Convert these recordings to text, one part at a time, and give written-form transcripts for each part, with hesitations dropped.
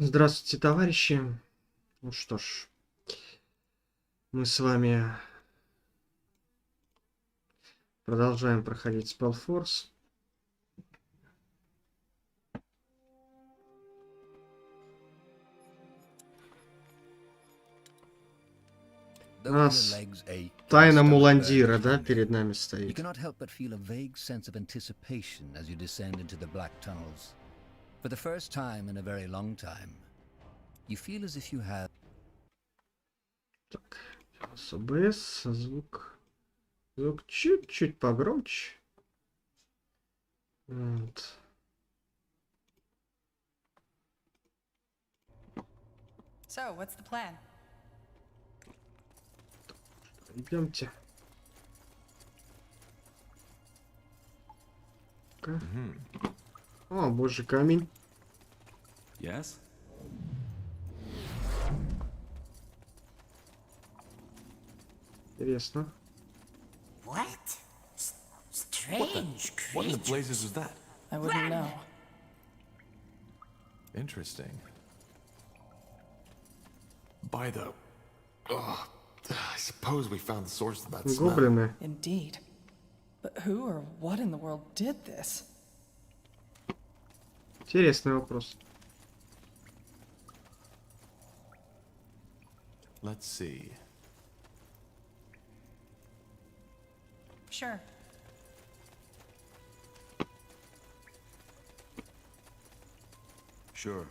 Здравствуйте, товарищи. Ну что ж, мы с вами продолжаем проходить Spellforce. У нас тайна Муландира, да, перед нами стоит. Так, сейчас ОБС, звук чуть-чуть погромче. Вот. So, what's the plan? Идемте. О, боже, камень. Yes? Интересно. What? Strange What in the creature. blazes was that? I wouldn't know. Interesting. By the... Ugh, I suppose we found the source of that smell. Гоблины. Indeed. But who or what in the world did this? Интересный вопрос. Let's see. Sure. Sure.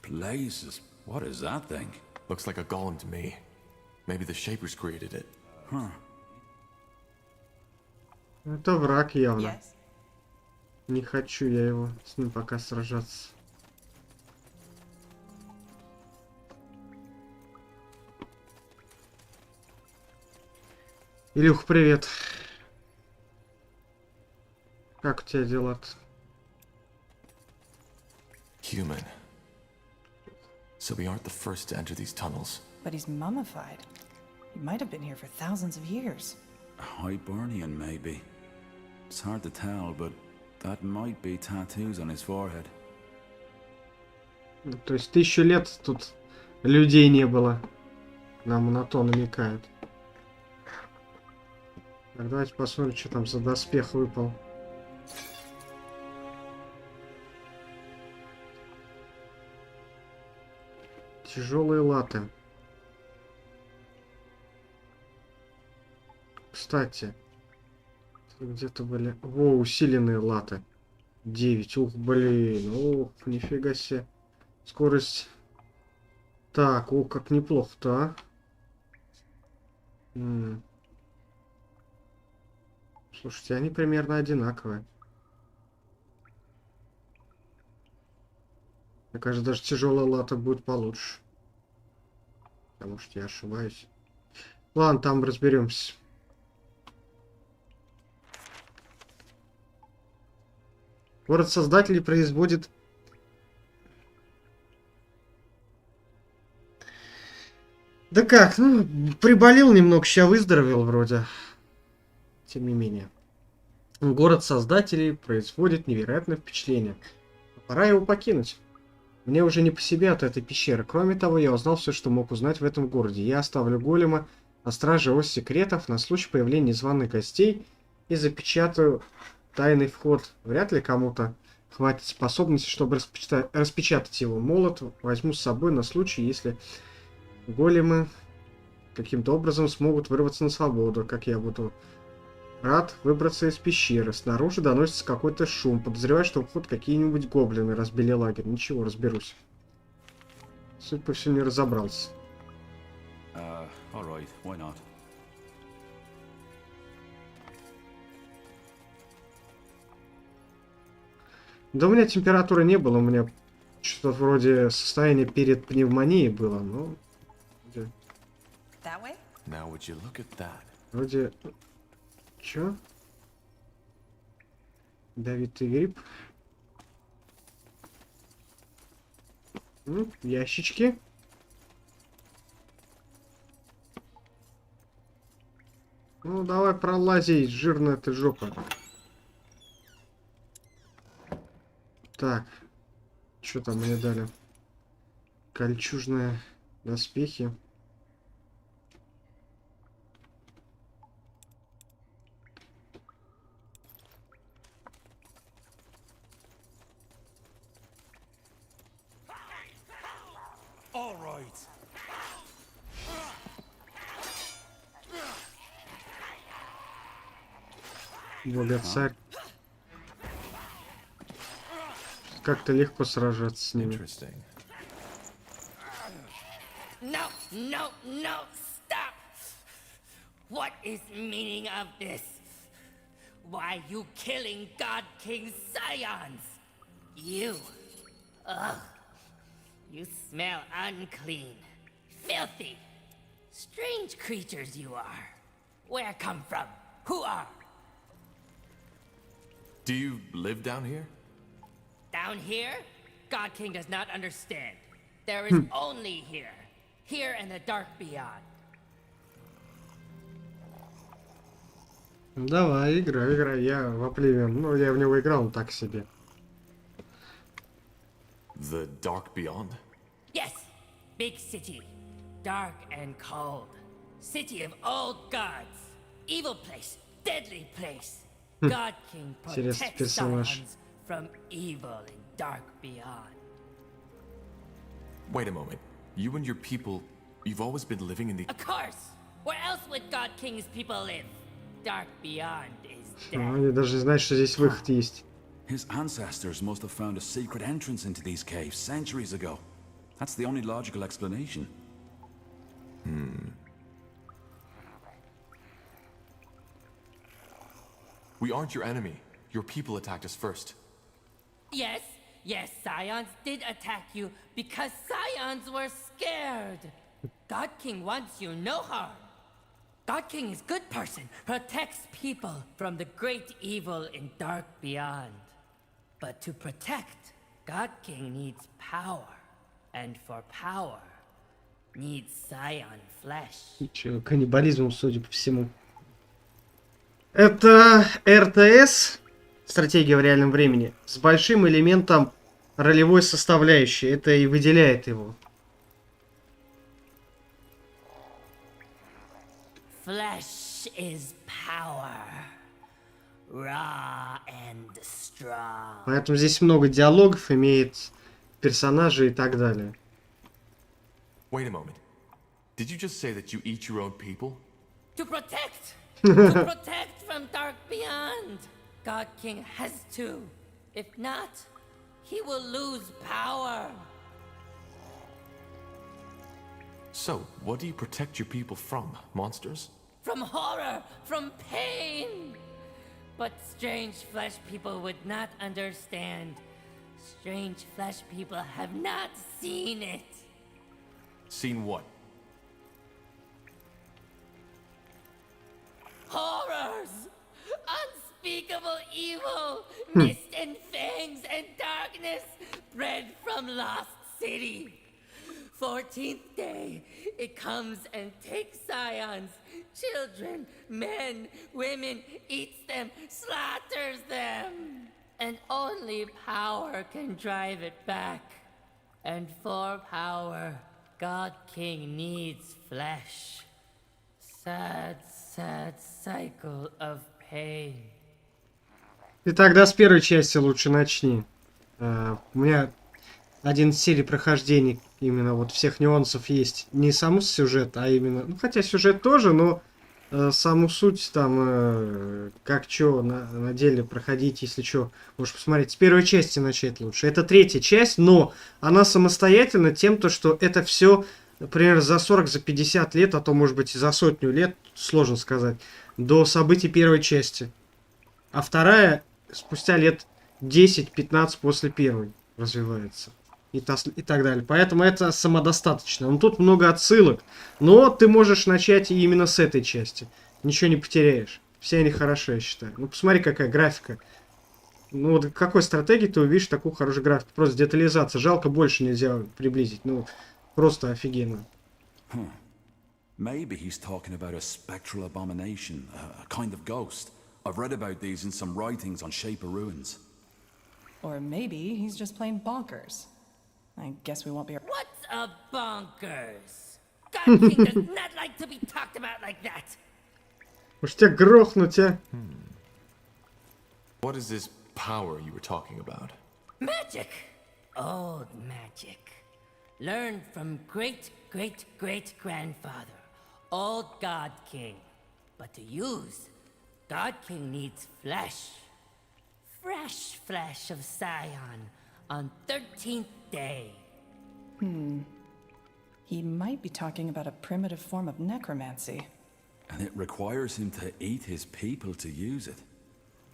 Blazes. What is that thing? Looks like a golem to me. Maybe the Shapers created it. Huh. Это враг явно. Yes. Не хочу я его с ним пока сражаться. Илюх, привет. Как у тебя дела-то? Human. So we aren't the first to enter these tunnels. But he's mummified. He might have been here for thousands of years. Hibernian, maybe. It's hard to tell, but that might be tattoos on his forehead. Ну, то есть 1000 лет тут людей не было. Нам на то намекают. Так, давайте посмотрим, что там за доспех выпал. Тяжелые латы. Кстати, где-то были... Во, усиленные латы. 9. Ух, блин. Ух, нифига себе. Скорость. Так, ух, как неплохо-то, а. Слушайте, они примерно одинаковые. Мне кажется, даже тяжелая лата будет получше. Потому что я ошибаюсь. Ладно, там разберемся. Город создателей производит... Да как, ну, приболел немного, сейчас выздоровел вроде. Тем не менее. Город создателей производит невероятное впечатление. Пора его покинуть. Мне уже не по себе от этой пещеры. Кроме того, я узнал все, что мог узнать в этом городе. Я оставлю голема на страже ось секретов на случай появления незваных гостей и запечатаю тайный вход. Вряд ли кому-то хватит способности, чтобы распечатать его. Молот возьму с собой на случай, если големы каким-то образом смогут вырваться на свободу. Как я буду рад выбраться из пещеры. Снаружи доносится какой-то шум. Подозреваю, что вход какие-нибудь гоблины разбили лагерь. Ничего, разберусь. Судя по всему, не разобрался. All right, why not? Да у меня температуры не было. У меня что-то вроде состояние перед пневмонией было. Но... Now would you look at that? Вроде... Чё? Ядовитый гриб. Ящички. Ну, давай пролазить, жирная ты жопа. Так. Что там мне дали? Кольчужные доспехи. Бога-царь. Как-то легко сражаться с ними. Interesting. No, no, no, stop! What is meaning of this? Why you killing God King Scions? You. Ugh. You smell unclean. Filthy. Strange creatures you are. Where come from? Who are? Do you live down here? Down here? God King does not understand. There is only here. Here and the dark beyond. Давай, играй. Я в Oblivion. Ну, я в него играл, так себе. The dark beyond? Yes, big city. Dark and cold. City of old gods. Evil place. Deadly place. God King Интересный protects персонаж. Scions from evil and dark beyond. Wait a moment. You and your people, you've always been living in the... Of course! Where else would God King's people live? Dark beyond is Ну, dead. они даже не знают, что здесь выход есть. His ancestors must have found a secret entrance into these caves centuries ago. That's the only logical explanation. We aren't your enemy. Your people attacked us first. Yes, Scions did attack you because Scions were scared. God King wants you no harm. God King is good person, protects people from the great evil in dark beyond. But to protect, God King needs power. And for power, needs Scion flesh. Че, каннибализмом, судя по всему. Это РТС, стратегия в реальном времени, с большим элементом ролевой составляющей. Это и выделяет его. Flesh is power, raw and strong. Поэтому здесь много диалогов, имеет персонажей и так далее. Wait a moment. Did you just say that you eat your own people? To protect! To protect from dark beyond! God King has to. If not, he will lose power. So, what do you protect your people from? Monsters? From horror, from pain. But strange flesh people would not understand. Strange flesh people have not seen it. Seen what? Horrors! Unspeakable evil! Mist and fangs and darkness bred from lost city. 14th day, it comes and takes Scions, children, men, women, eats them, slaughters them. And only power can drive it back. And for power, God King needs flesh. Sad, sad cycle of pain. И тогда с первой части лучше начни. У меня один из серий прохождений именно вот всех нюансов есть. Не саму сюжет, а именно... Ну, хотя сюжет тоже, но саму суть там, как что на деле проходить, если что, можешь посмотреть. С первой части начать лучше. Это третья часть, но она самостоятельна тем, то, что это все, например, за 40, за 50 лет, а то, может быть, и за 100 лет, сложно сказать, до событий первой части. А вторая спустя лет 10-15 после первой развивается. И так далее. Поэтому это самодостаточно. Но тут много отсылок. Но ты можешь начать именно с этой части. Ничего не потеряешь. Все они хороши, я считаю. Ну, посмотри, какая графика. Ну, вот какой стратегии ты увидишь такую хорошую графику. Просто детализация. Жалко, больше нельзя приблизить. Ну, просто офигенно. Maybe he's talking about a spectral abomination, a kind of ghost. I've read about these in some writings on Shape of Ruins. Or maybe he's just plain bonkers. I guess we won't be. What's a bonkers? God King does not like to be talked about like that. Может тебя грохнуть, а? What is this power you were talking about? Magic! Old magic. Learned from great-great-great-grandfather, old God King. But to use, God King needs flesh. Fresh flesh of Scion on 13th day. He might be talking about a primitive form of necromancy. And it requires him to eat his people to use it.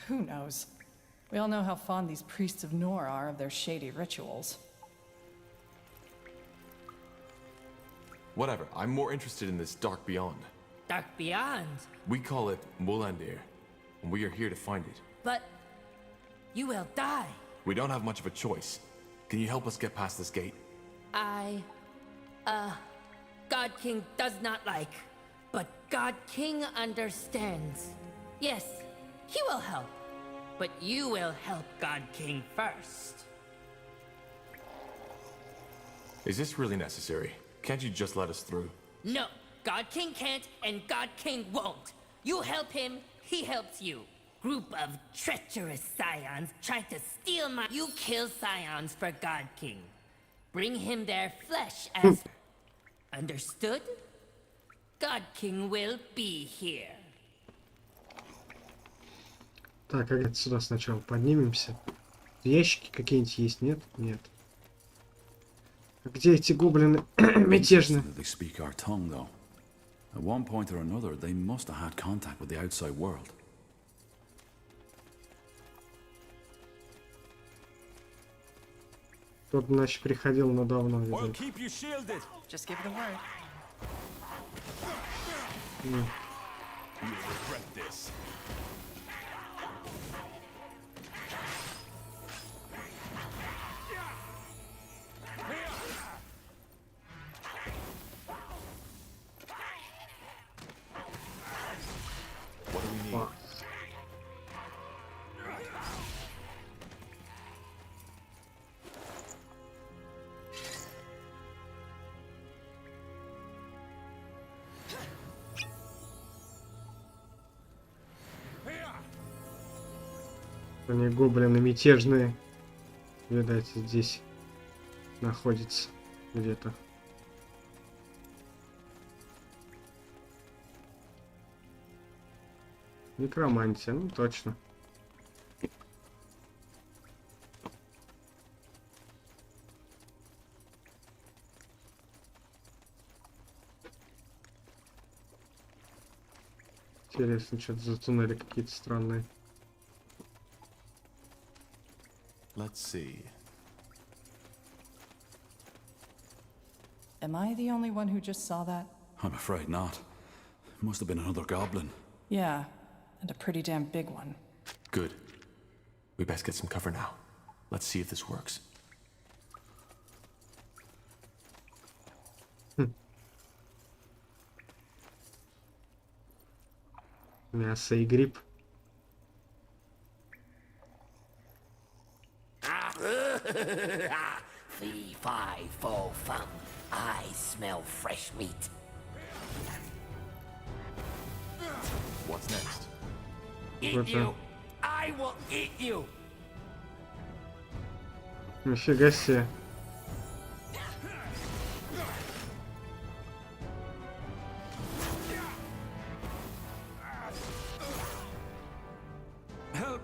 Who knows? We all know how fond these priests of Nor are of their shady rituals. Whatever, I'm more interested in this dark beyond. Dark beyond. We call it Mullandир, and we are here to find it. But you will die. We don't have much of a choice. Can you help us get past this gate? God King does not like, but God King understands. Yes, he will help, but you will help God King first. Is this really necessary? Can't you just let us through? No, God King can't, and God King won't. You help him, he helps you. Group of treacherous scions trying to steal my... You kill scions for God King. Bring him their flesh as... Understood? God King will be here. Так, как отсюда сначала поднимемся? Ящики какие-нибудь есть? Нет? Нет. А где эти гоблины мятежные? They speak our tongue, though. At one point or another, they must have had contact with the outside world. Тот, значит, приходил, но давно. We'll Видать. keep you shielded. Just give it a word. You'll regret this. What do we need? О, они гоблины мятежные. Видать, здесь находится где-то. Некромантия, ну точно. Интересно, что-то за туннели какие-то странные. Let's see. Am I the only one who just saw that? I'm afraid not. Must have been another goblin. Yeah, and a pretty damn big one. Good. We best get some cover now. Let's see if this works. Мясо и гриб. 3, 5, 4, 5. I smell fresh meat. What's next? Eat Вот you. так. I will eat you. Нифига себе. Help,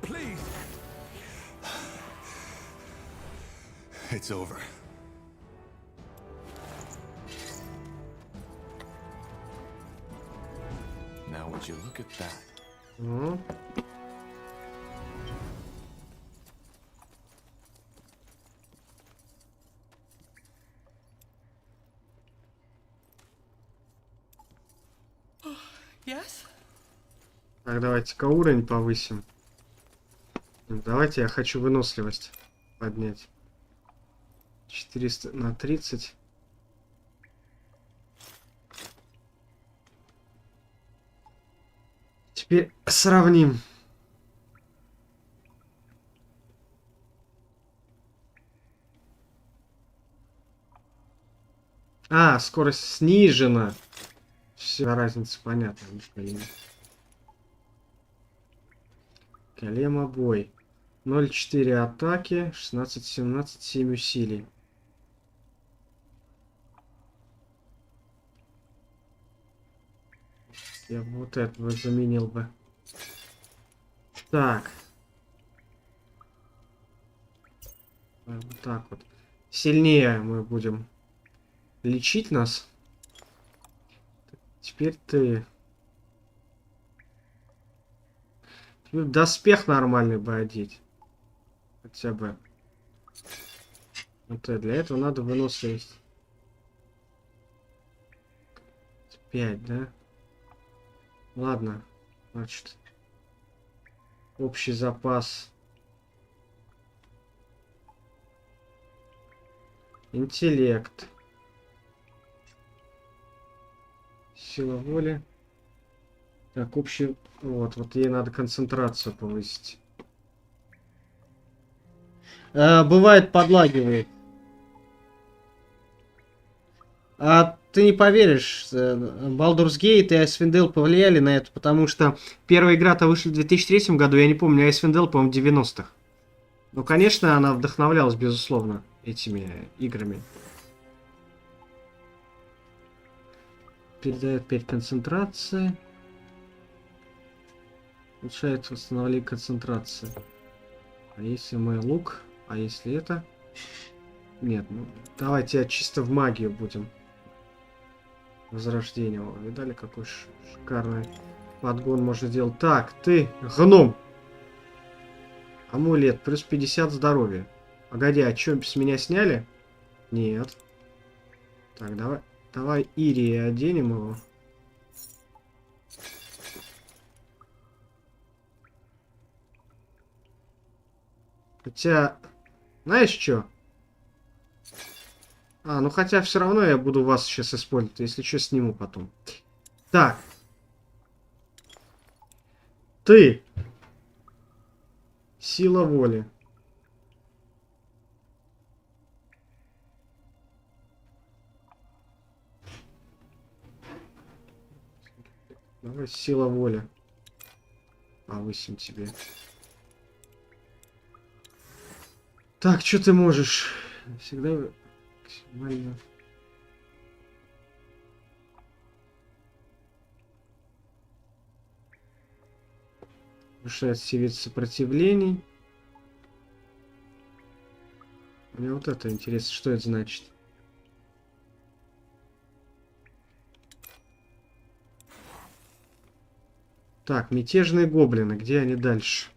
please. It's over. Now would you look at that? Ну. Yes? Так, давайте-ка уровень повысим. Давайте, я хочу выносливость поднять. 400 на 30. Теперь сравним. А, скорость снижена. Все, разница понятна. Колема бой. 0,4 атаки, 16-17, 7 усилий. Я бы вот это вот заменил бы. Так. Вот так вот. Сильнее мы будем лечить нас. Теперь ты. Теперь доспех нормальный бы одеть. Хотя бы. Вот для этого надо выносливость. 5, да? Ладно. Значит. Общий запас. Интеллект. Сила воли. Так, общий... Вот ей надо концентрацию повысить. Бывает, подлагивает. А ты не поверишь, Baldur's Gate и Icewind Dale повлияли на это, потому что первая игра-то вышла в 2003 году, я не помню, Icewind Dale, по-моему, в 90-х. Ну, конечно, она вдохновлялась, безусловно, этими играми. Передает 5 концентрации. Улучшает восстановление концентрации. А если мой лук? А если это? Нет, ну давайте чисто в магию будем. Возрождение. О, видали, какой шикарный подгон можно сделать. Так, ты, гном. Амулет, плюс 50 здоровья. Погоди, а что, с меня сняли? Нет. Так, давай Ирии оденем его. Хотя, знаешь что? А, ну хотя все равно я буду вас сейчас использовать. Если что, сниму потом. Так. Ты. Сила воли. Давай сила воли. Повысим тебе. Так, что ты можешь? Всегда максимально. Повышает все виды сопротивлений. Мне вот это интересно, что это значит. Так, мятежные гоблины, где они дальше?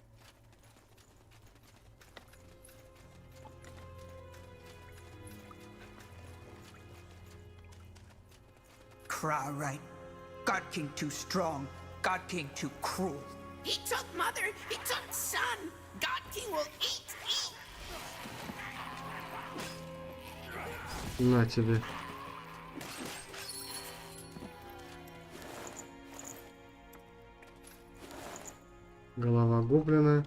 Cry right. God King too strong. God King too cruel. He took mother, he took son. God King will eat. На тебе. Голова гоблина.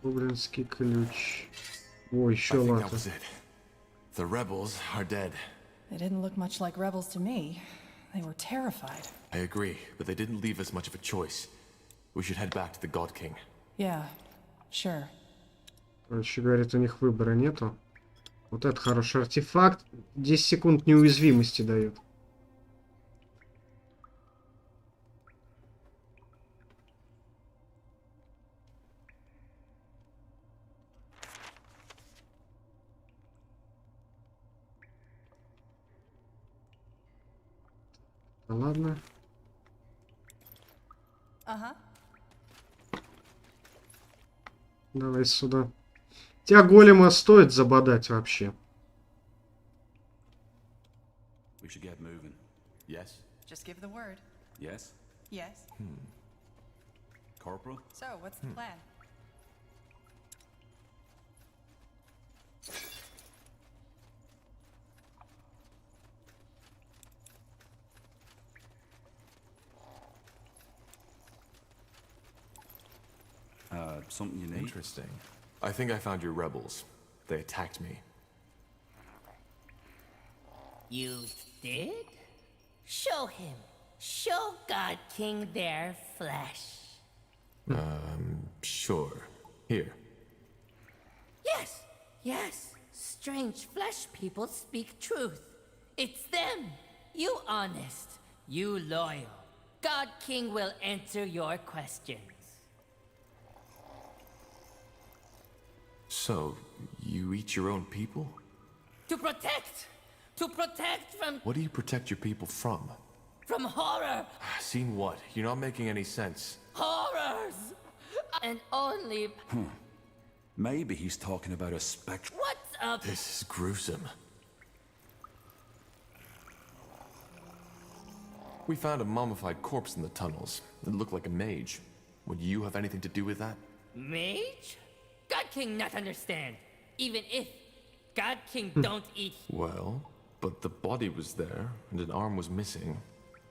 Гоблинский ключ. Ой, еще I think that лата. was it. The rebels are dead. They didn't look much like rebels to me. They were terrified. I agree, but they didn't leave us much of a choice. We should head back to the God King. Yeah, sure. Короче, говорит, у них выбора нету. Вот это хороший артефакт. 10 секунд неуязвимости дает. Да ладно. Uh-huh. Давай сюда. Тебя голема стоит забодать вообще. We should get moving. Yes? Just give the word. Yes? Yes. Corporal? So, what's the plan? Something you need? Interesting. I think I found your rebels. They attacked me. You did? Show him. Show God King their flesh. Sure. Here. Yes, yes. Strange flesh people speak truth. It's them. You honest. You loyal. God King will answer your questions. So, you eat your own people? To protect! To protect from... What do you protect your people from? From horror! Seen what? You're not making any sense. Horrors! And only... Maybe he's talking about a spectrum. What's up? This is gruesome. We found a mummified corpse in the tunnels. It looked like a mage. Would you have anything to do with that? Mage? God King not understand. Even if God King don't eat... Well, but the body was there, and an arm was missing.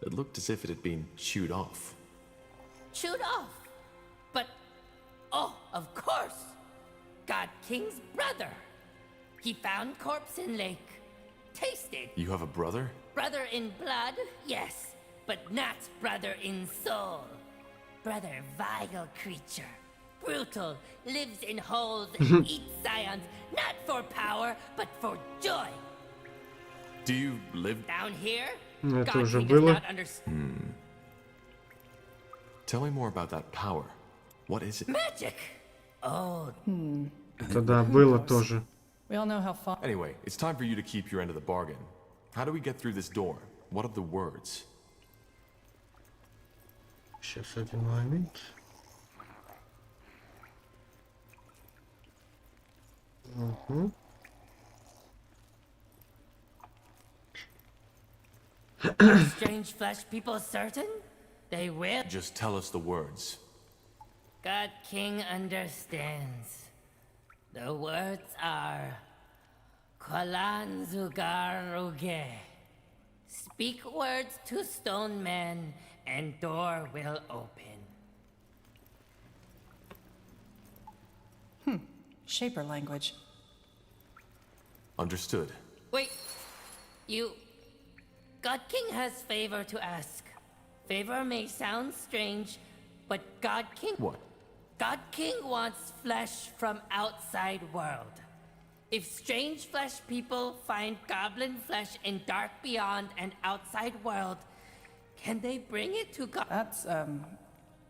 It looked as if it had been chewed off. Chewed off. But... Oh, of course! God King's brother. He found corpse in lake. Tasted. You have a brother? Brother in blood, yes. But not brother in soul. Brother vile creature. Brutal, lives in holes and eats scions, not for power, but for joy. Do you live... Down here, Это God уже King does было. not understand. Tell me more about that power. What is it? Magic! Oh, Это да, было тоже. We all know how fond. Anyway, it's time for you to keep your end of the bargain. How do we get through this door? What are the words? Сейчас один момент. Угу. strange flesh people certain? They will. Just tell us the words. God King understands. The words are Kolan Zugaruge. Speak words to stone man and door will open. Shaper language. Understood. Wait, you... God King has favor to ask. Favor may sound strange, but God King... What? God King wants flesh from outside world. If strange flesh people find goblin flesh in dark beyond and outside world, can they bring it to God? That's,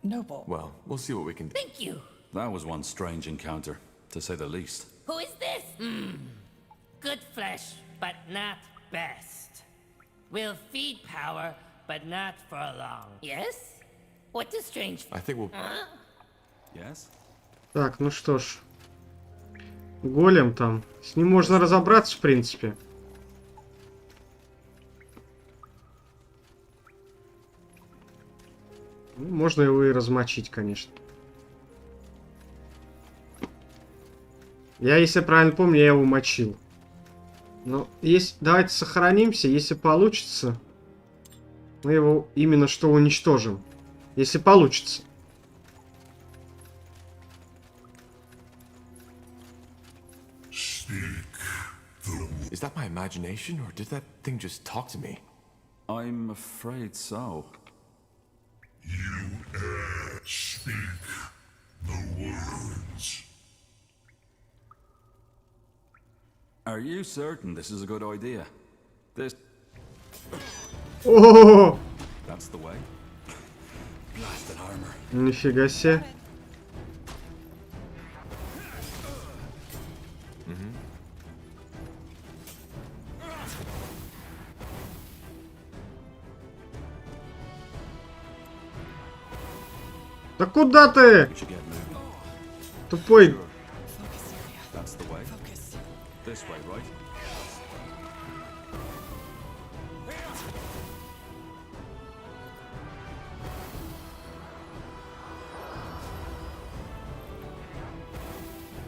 noble. Well, we'll see what we can do. Thank you. That was one strange encounter, to say the least. Who is this? Good flesh, but not best. Will feed power, but not for long. Yes? What does strange... I think we'll... Yes? Так, ну что ж. Голем там. С ним можно разобраться, в принципе. Ну, можно его и размочить, конечно. Я, если правильно помню, я его мочил. Но если... давайте сохранимся. Если получится, мы его именно что уничтожим. Если получится. Is that my imagination, or did that thing just talk to me? I'm afraid so. Speak the words. Are you certain this is a good idea? This... О, That's the way? Blasted armor. нифига себе. Да куда ты? We should get moving. Тупой. That's the way. This way, right?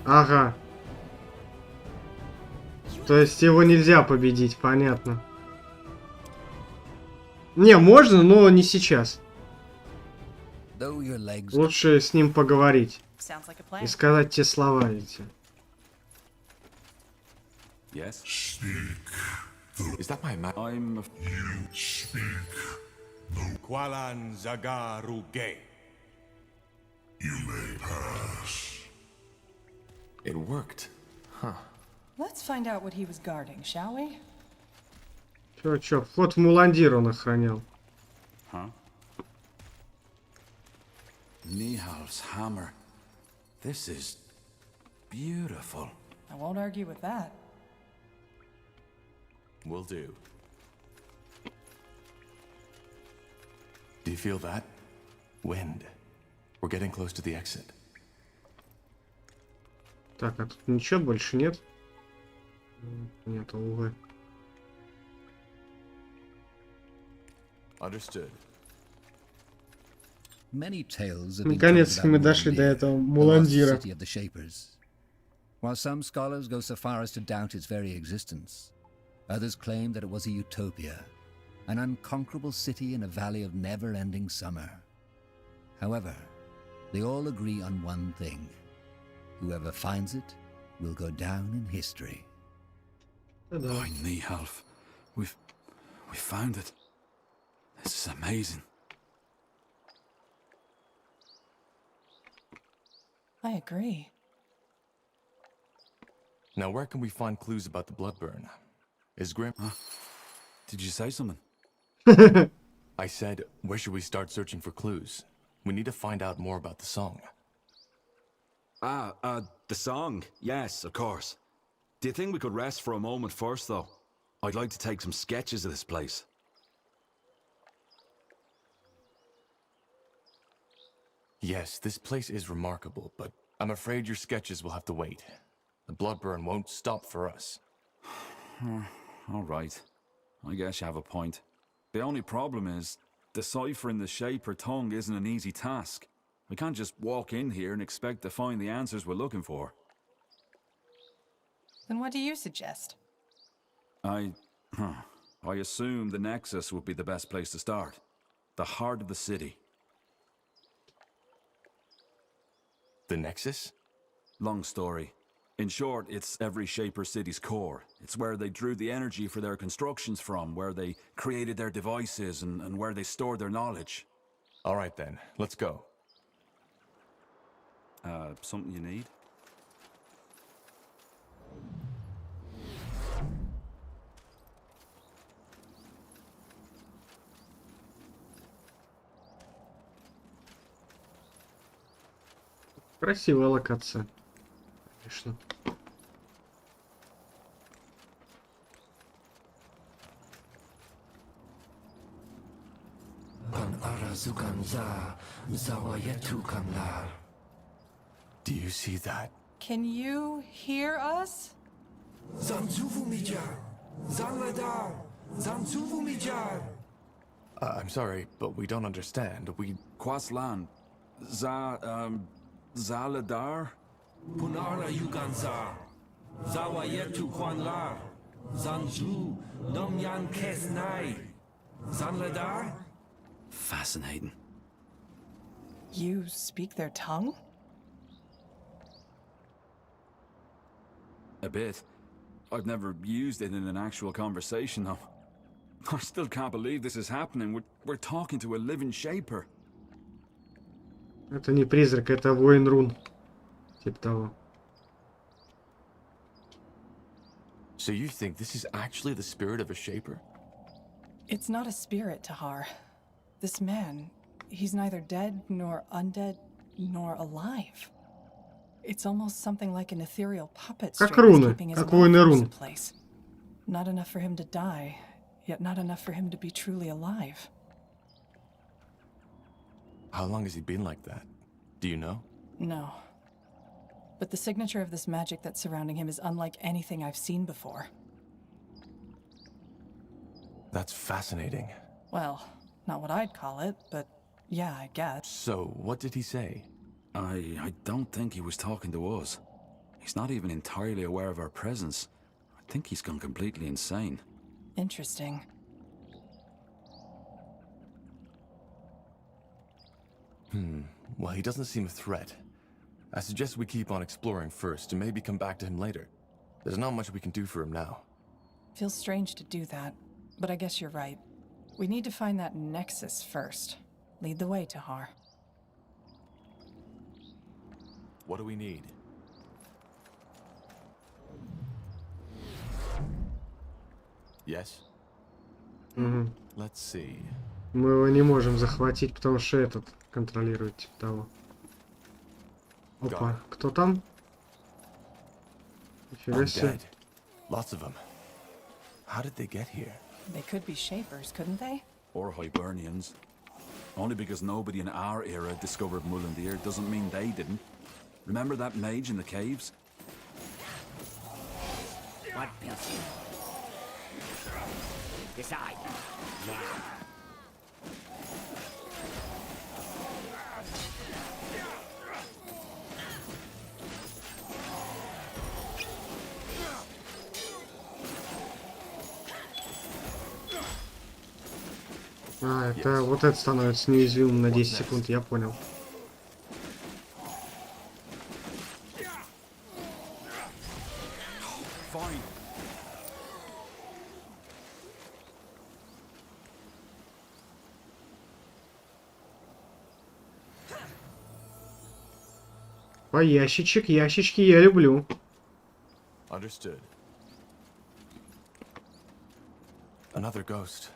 Ага. То есть его нельзя победить, понятно. Не, можно, но не сейчас. Лучше с ним поговорить. Sounds like a И plan. сказать те слова эти. Yes? Speak Is that my map? I'm a You speak. Qualan Zagaruge. You may pass. It worked. Huh. Let's find out what he was guarding, shall we? Чё, вход в Муландир он охранял. Huh? Nihal's hammer. This is beautiful. I won't argue with that. Will do. Do you feel that? Wind. We're getting close to the exit. Так, а тут ничего больше нет? Нет, увы. Understood. Many tales have been Наконец-таки told мы about дошли до Муландир, этого the lost Муландира. city of the Shapers. While some scholars go so far as to doubt its very existence, others claim that it was a utopia, an unconquerable city in a valley of never-ending summer. However, they all agree on one thing. Whoever finds it will go down in history. Oh, Nihalf. We found it. This is amazing. I agree. Now, where can we find clues about the blood burn? Is Grim... Huh? Did you say something? I said, where should we start searching for clues? We need to find out more about the song. The song. Yes, of course. Do you think we could rest for a moment first, though? I'd like to take some sketches of this place. Yes, this place is remarkable, but I'm afraid your sketches will have to wait. The blood burn won't stop for us. All right. I guess you have a point. The only problem is, deciphering the Shaper tongue isn't an easy task. We can't just walk in here and expect to find the answers we're looking for. Then what do you suggest? I assume the Nexus would be the best place to start. The heart of the city. The Nexus? Long story. In short, it's every Shaper city's core. It's where they drew the energy for their constructions from, where they created their devices, and where they stored their knowledge. All right then, let's go. Something you need? Красивая локация. Конечно. Do you see that? Can you hear us? I'm sorry, but we don't understand. Quaslan. Zaladar? Punara Yuganzar. Zawayetu Kwanlar. Zanju. Nomyan Kesnai. Zanladar? Fascinating. You speak their tongue? A bit. I've never used it in an actual conversation, though. I still can't believe this is happening. We're talking to a living Shaper. Это не призрак, это воин рун. Типа того. So you think this is actually the spirit of a Shaper? It's not a spirit, Tahar. This man, he's neither dead, nor undead, nor alive. It's almost something like an ethereal puppet Как string руны, keeping his как life воины force рун. in place. Not enough for him to die, yet not enough for him to be truly alive. How long has he been like that? Do you know? No. But the signature of this magic that's surrounding him is unlike anything I've seen before. That's fascinating. Well, not what I'd call it, but yeah, I guess. So, what did he say? I don't think he was talking to us. He's not even entirely aware of our presence. I think he's gone completely insane. Interesting. Well, he doesn't seem a threat. I suggest we keep on exploring first and maybe come back to him later. There's not much we can do for him now. Feels strange to do that, but I guess you're right. We need to find that nexus first. Lead the way, Tahar. What do we need? Yes? Угу. Let's see. Мы его не можем захватить, потому что этот контролирует типа того. Опа, кто там? Нифига себе. Undead. Lots of them. How did they get here? They could be shapers, couldn't they? Or Hibernians. Only because nobody in our era discovered Mullandir doesn't mean they didn't. Remember that mage in the caves? What pills you? Decide. Now. А, это вот это становится неуязвимым на 10 секунд, я понял. По ящичек, ящички я люблю. Understood. Another ghost.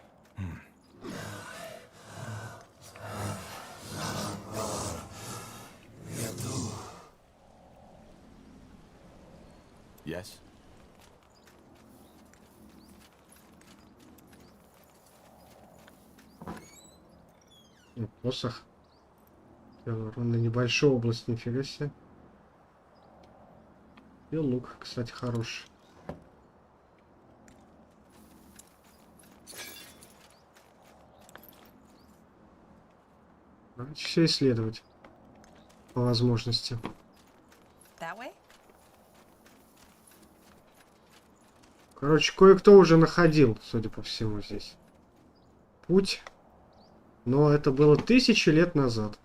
Yes? Посох. На небольшую область, нифига себе. И лук, кстати, хороший. Давайте все исследовать. По возможности. Короче, кое-кто уже находил, судя по всему, здесь путь. Но это было 1000 лет назад.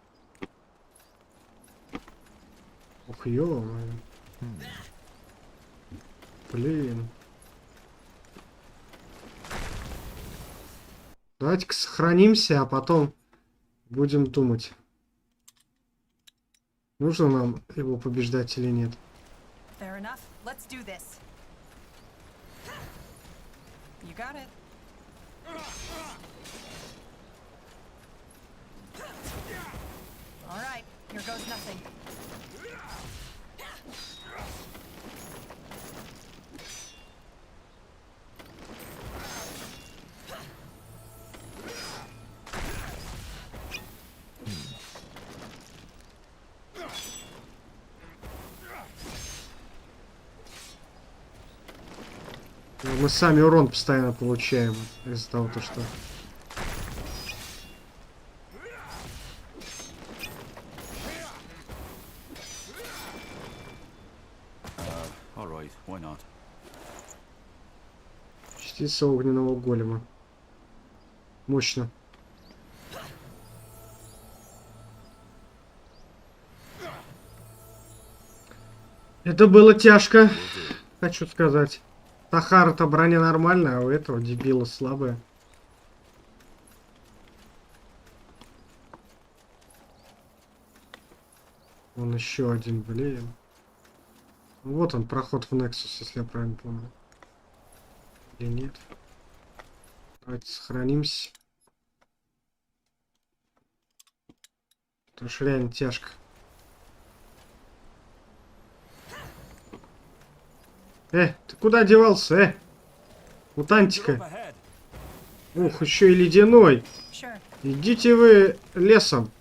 Ох, ё-моё. Блин. Давайте-ка сохранимся, а потом будем думать, нужно нам его побеждать или нет. You got it. All right, here goes nothing. Мы сами урон постоянно получаем из-за того, что... Alright, why not? Частица огненного голема. Мощно. Это было тяжко, хочу сказать. Тахара-то броня нормальная, а у этого дебила слабая. Вон еще один, блин. Вот он, проход в Nexus, если я правильно помню. Или нет? Давайте сохранимся. Потому что реально тяжко. Ты куда девался, мутантика? Ух, еще и ледяной. Идите вы лесом.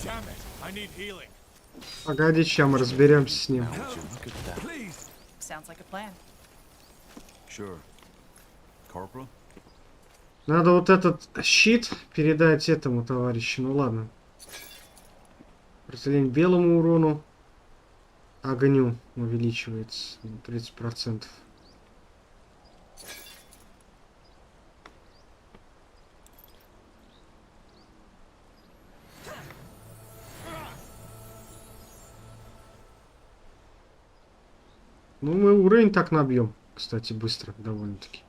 Damn it! I need healing. Погоди, сейчас мы разберемся с ним. Sounds like a plan. Sure. Corporal? Надо вот этот щит передать этому товарищу. Ну ладно. Разделение белому урону. Огню увеличивается на 30%. Ну, мы уровень так набьем, кстати, быстро довольно-таки.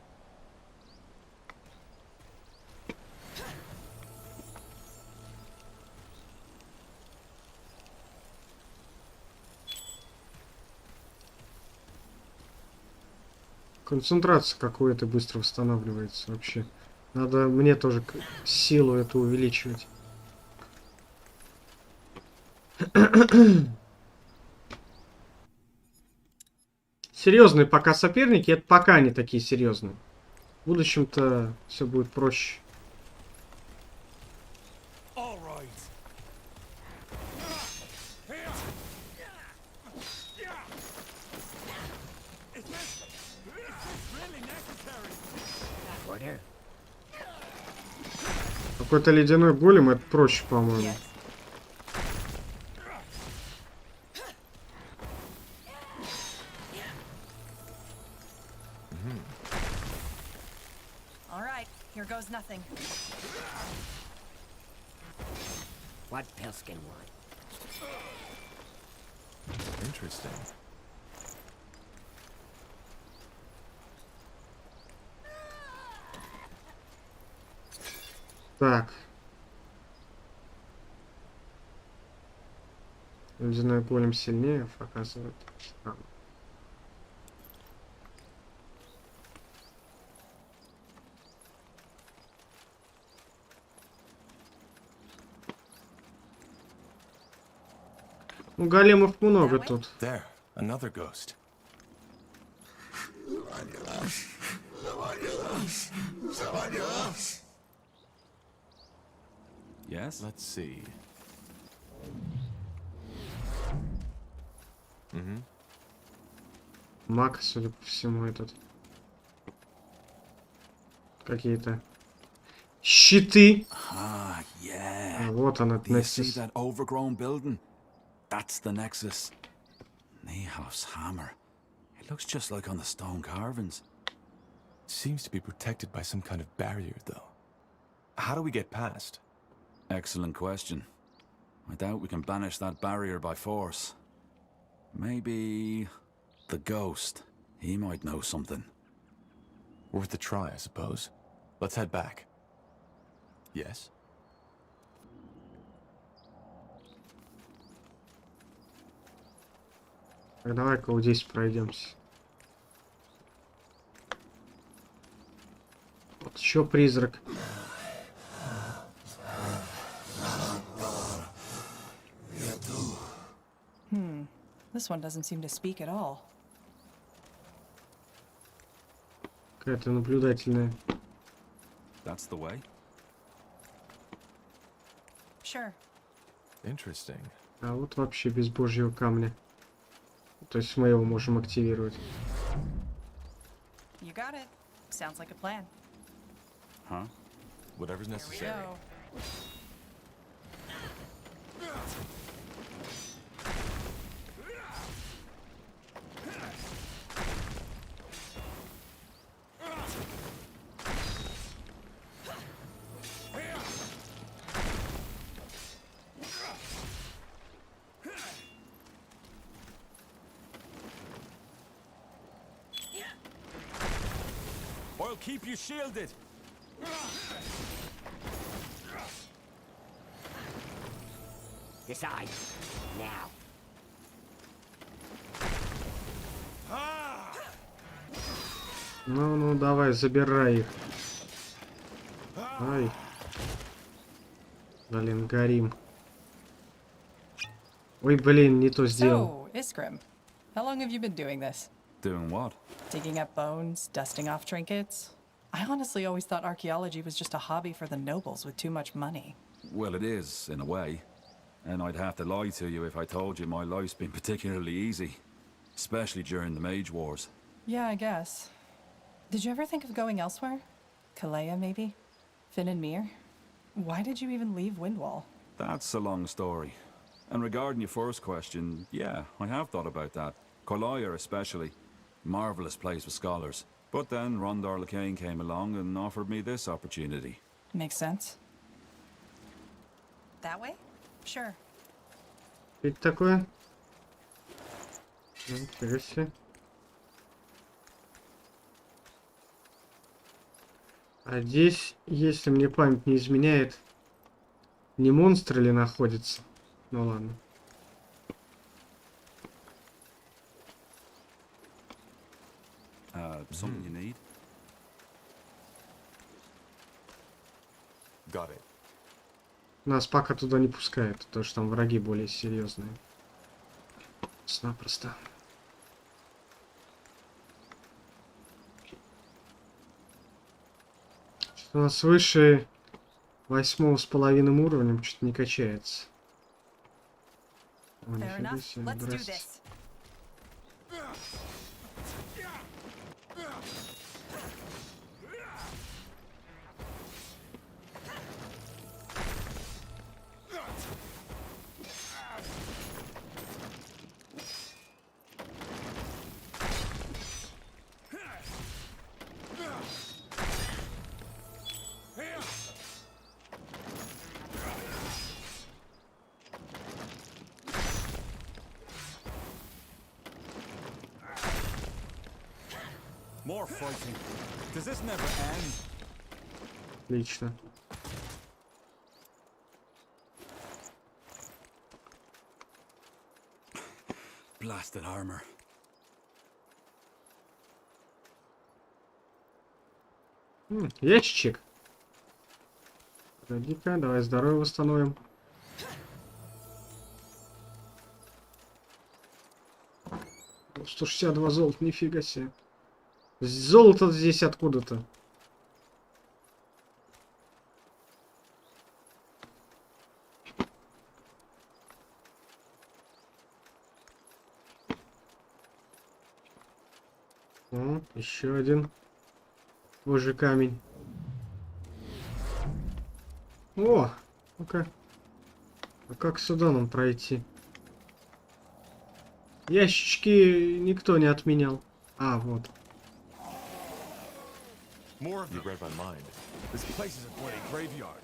Концентрация какой-то быстро восстанавливается вообще. Надо мне тоже силу эту увеличивать. Серьезные пока соперники, это пока они такие серьезные. В будущем-то все будет проще. Какой-то ледяной голем, это проще, по-моему. Here goes nothing. What Pilskin want? Interesting. Так. Ледяной голем сильнее показывает. Ну, големов много тут. There, another ghost. Yes? Let's see. Маг, судя по всему, этот. Какие-то щиты. Ah, yeah. А вот он, Do you see Nexus. that overgrown building? That's the Nexus. Nehof's hammer. It looks just like on the stone carvings. Seems to be protected by some kind of barrier, though. How do we get past? Excellent question. I doubt we can banish that barrier by force. Maybe the ghost. He might know something. Worth a try, I suppose. Let's head back. Yes? Так, давай-ка вот здесь пройдемся. Вот еще призрак. This one doesn't seem to speak at all. Какая-то наблюдательная. That's the way. Sure. Interesting. А вот вообще без божьего камня. То есть мы его можем активировать. You got it. Sounds like a plan. Huh? Whatever's Here we necessary. go. I'll keep you shielded. Decide. Now. Ну, давай, забирай их. Ай. Блин, горим. Ой, блин, не то сделал. So, Iskrim, how long have you been doing this? Doing what? Digging up bones, dusting off trinkets? I honestly always thought archaeology was just a hobby for the nobles with too much money. Well, it is, in a way. and I'd have to lie to you if I told you my life's been particularly easy, especially during the Mage Wars. Yeah, I guess. Did you ever think of going elsewhere? Kalea, maybe? Finn and Mir? Why did you even leave Windwall? That's a long story. And regarding your first question, yeah, I have thought about that. Kalea especially. Marvelous place with scholars. But then Rondar Lacane came along and offered me this opportunity. Makes sense. That way? Sure. Ведь такое? Нифига себе. А здесь, если мне память не изменяет, не монстр ли находится? Ну ладно. Something you need? Got it. Нас пока туда не пускают, потому что там враги более серьезные. Просто-напросто. У нас выше 8,5 уровнем что-то не качается. О, нифига себе, здрасте. More fighting. Does this never end? Отлично. Blasted armor. Ящичек. Погоди-ка, давай здоровье восстановим. О, 162 золота, нифига себе. Золото здесь откуда-то. О, еще один. Божий камень. О, ну-ка. А как сюда нам пройти? Ящички никто не отменял. А, вот. More of you read my mind. This place is a bloody graveyard.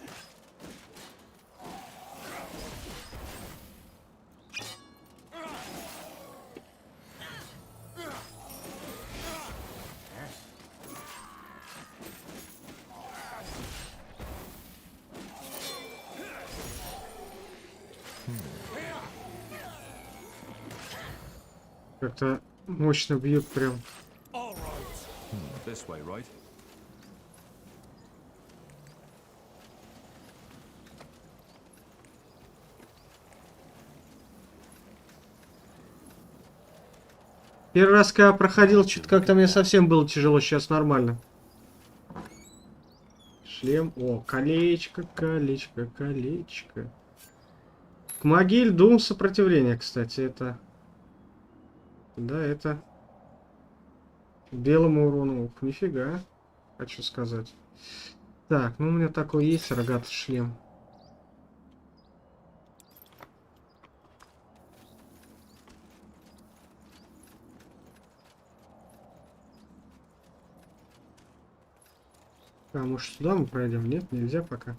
Как-то мощно бьют прям. This way, right? Первый раз, когда проходил, что-то как-то мне совсем было тяжело, сейчас нормально. Шлем. О, колечко, колечко, колечко. К могиле Дум сопротивления, кстати, это... Да, это... Белому урону. Ух, нифига. Хочу сказать. Так, ну у меня такой есть рогатый шлем. А может сюда мы пройдем? Нет, нельзя пока.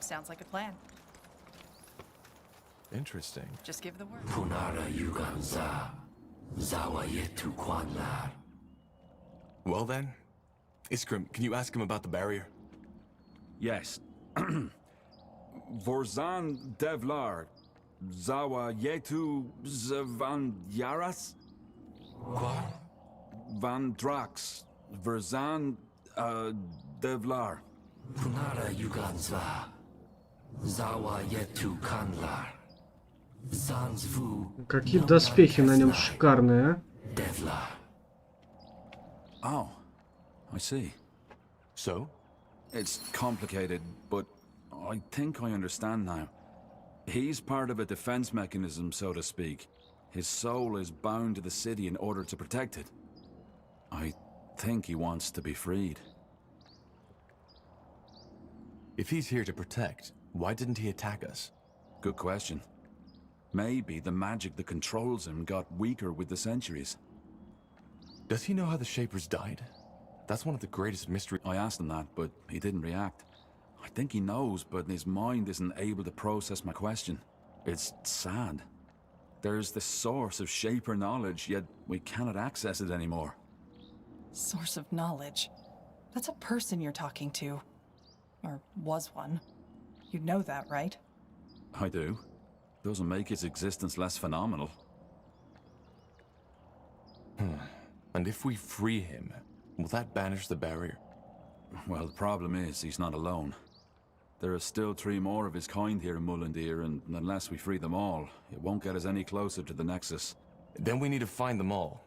Sounds like a plan. Interesting. Just give the word. Punara Yuganza. Zawa Yetu Kwanlar. Well then, Iskrim, can you ask him about the barrier? Yes. Vorzan Devlar. Zawa Yetu Van Yaras? What? Van Drax. Verzan Devlar. Punara Yuganza. Zawa Yetu Kanlar. Zanzvu. Какие доспехи на нем шикарные, а? Devlar. Oh, I see. So? It's complicated, but I think I understand now. He's part of a defense mechanism, so to speak. His soul is bound to the city in order to protect it. I think he wants to be freed. If he's here to protect, why didn't he attack us? Good question. Maybe the magic that controls him got weaker with the centuries. Does he know how the Shapers died? That's one of the greatest mysteries. I asked him that, but he didn't react. I think he knows, but his mind isn't able to process my question. It's sad. There's the source of Shaper knowledge, yet we cannot access it anymore. Source of knowledge? That's a person you're talking to. Or was one. You know that, right? I do. Doesn't make its existence less phenomenal. And if we free him, will that banish the barrier? Well, the problem is he's not alone. There are still 3 more of his kind here in Mullandir, and unless we free them all, it won't get us any closer to the Nexus. Then we need to find them all.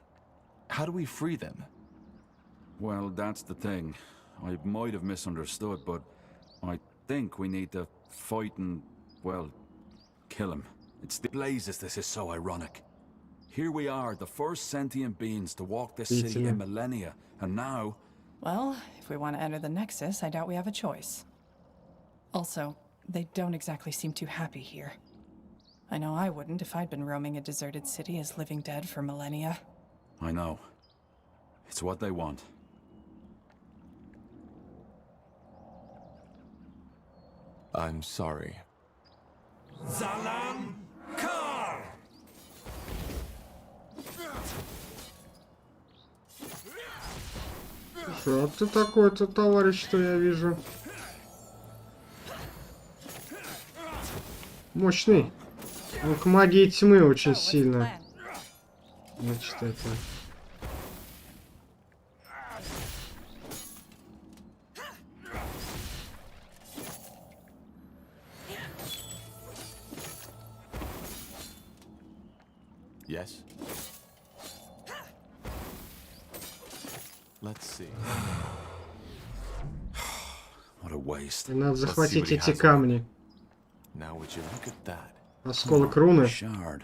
How do we free them? Well, that's the thing. I might have misunderstood, but I think we need to fight and, well, kill him. It's the blazes, this is so ironic. Here we are, the first sentient beings to walk this city in millennia, and now... Well, if we want to enter the Nexus, I doubt we have a choice. Also, they don't exactly seem too happy here. I know I wouldn't if I'd been roaming a deserted city as living dead for millennia. I know. It's what they want. I'm sorry. Zalam Kar! Что ты такой-то, товарищ, что я вижу? Мощный. Он к магии тьмы очень сильно. Значит, это... Yes? Let's see. What a waste. Надо захватить эти камни. Now would you look at that? Осколок руны. Shard.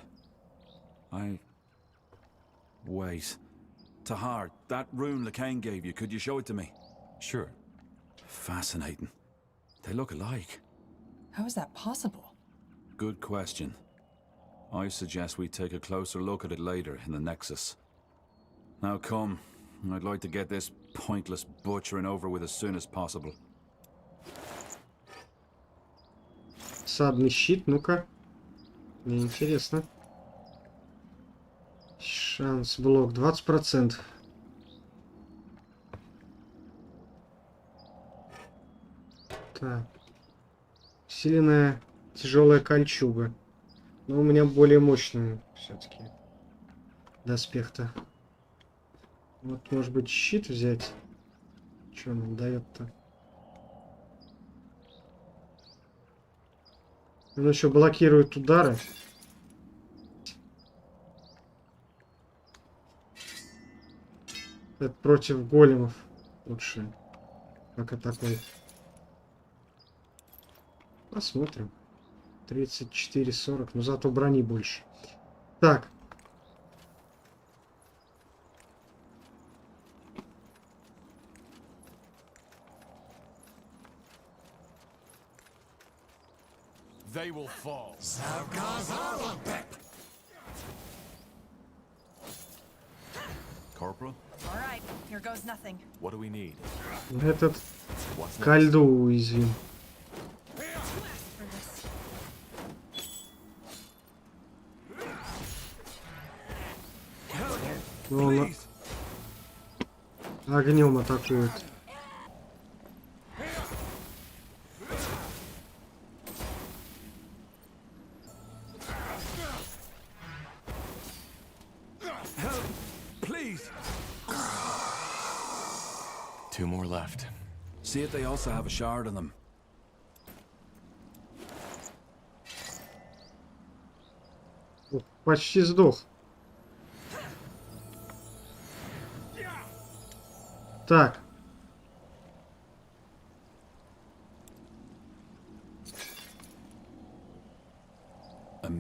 Wait. Tahar, that rune Lacane gave you, could you show it to me? Sure. Fascinating. They look alike. How is that possible? Good question. I suggest we take a closer look at it later in the Nexus. Now come. I'd like to get this pointless butchering over with as soon as possible. Садный щит, ну-ка. Мне интересно. Шанс блок 20%. Так. Усиленная тяжелая кольчуга. Но у меня более мощный все-таки доспех-то. Вот, может быть, щит взять. Что он дает-то? Он еще блокирует удары. Это против големов лучше. Как атакует. Посмотрим. 34-40. Но зато брони больше. Так. They will fall. Corporal? All right, here goes nothing. What do we need? Этот What's ко next? льду уязвим. Он огнем атакует. Please! 2 more left. See if they also have a shard on them. О, почти сдох. Так.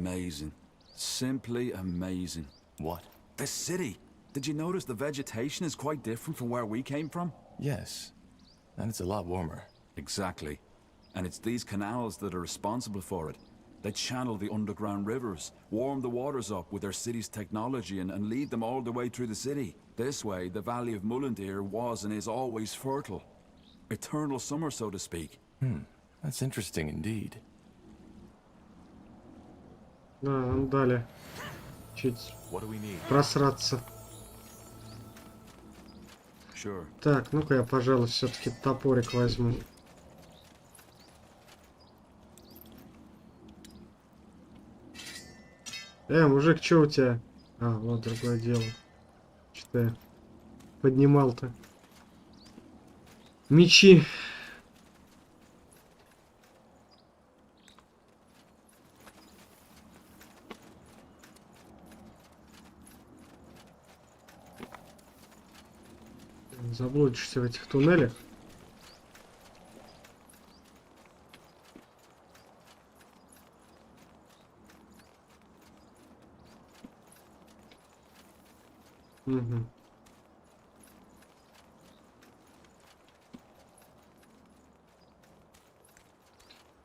amazing. Simply amazing. What? This city. Did you notice the vegetation is quite different from where we came from? Yes. And it's a lot warmer. Exactly. And it's these canals that are responsible for it. They channel the underground rivers, warm the waters up with their city's technology and lead them all the way through the city. This way, the valley of Mullandir was and is always fertile. Eternal summer, so to speak. That's interesting indeed. Да, нам дали чуть What do we need? просраться. Sure. Так, ну-ка я, пожалуй, все-таки топорик возьму. Мужик, что у тебя? А, вот другое дело. Что я поднимал-то? Мечи. Заблудишься в этих туннелях. Угу.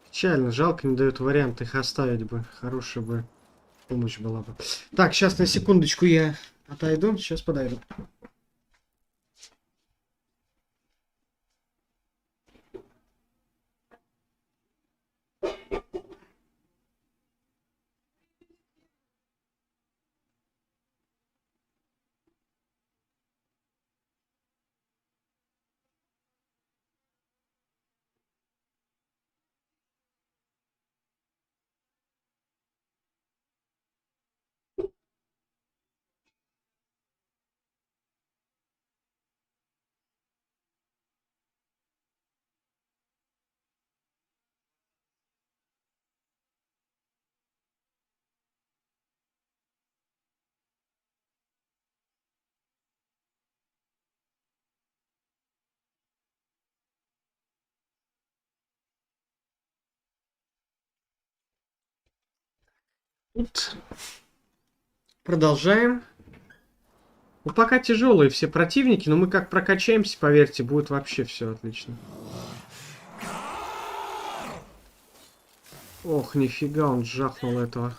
Печально, жалко, не дают вариант их оставить бы. Хорошая бы помощь была бы. Так, сейчас на секундочку я отойду, сейчас подойду. Тут продолжаем. Ну, пока тяжелые все противники, но мы как прокачаемся, поверьте, будет вообще все отлично. Ох, нифига, он жахнул этого.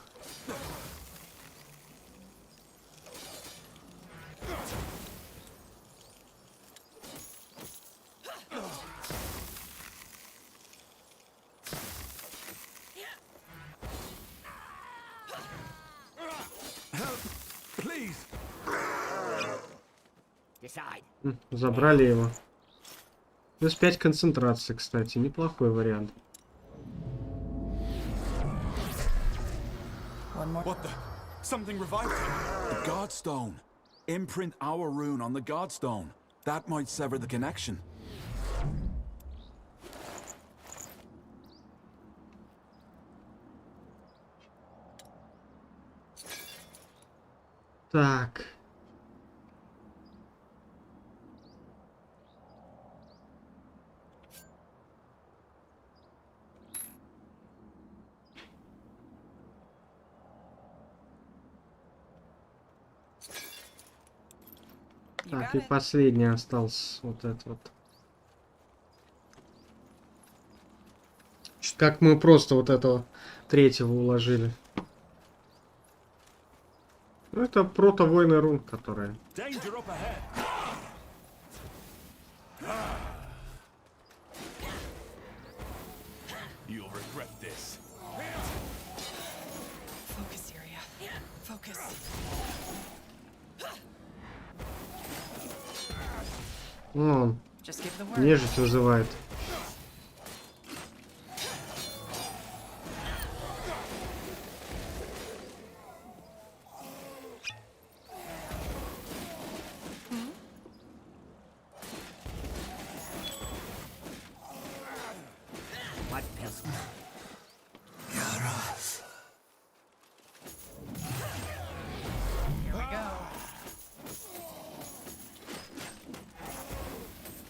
Забрали его. Плюс 5 концентрации, кстати. Неплохой вариант. What the? Something revived him. The Godstone. Imprint our rune on the Godstone. That might sever the connection. Так. Так, и последний остался. Вот этот вот. Как мы просто вот этого третьего уложили. Это прото-войны рун, которые... Ну, он нежить вызывает.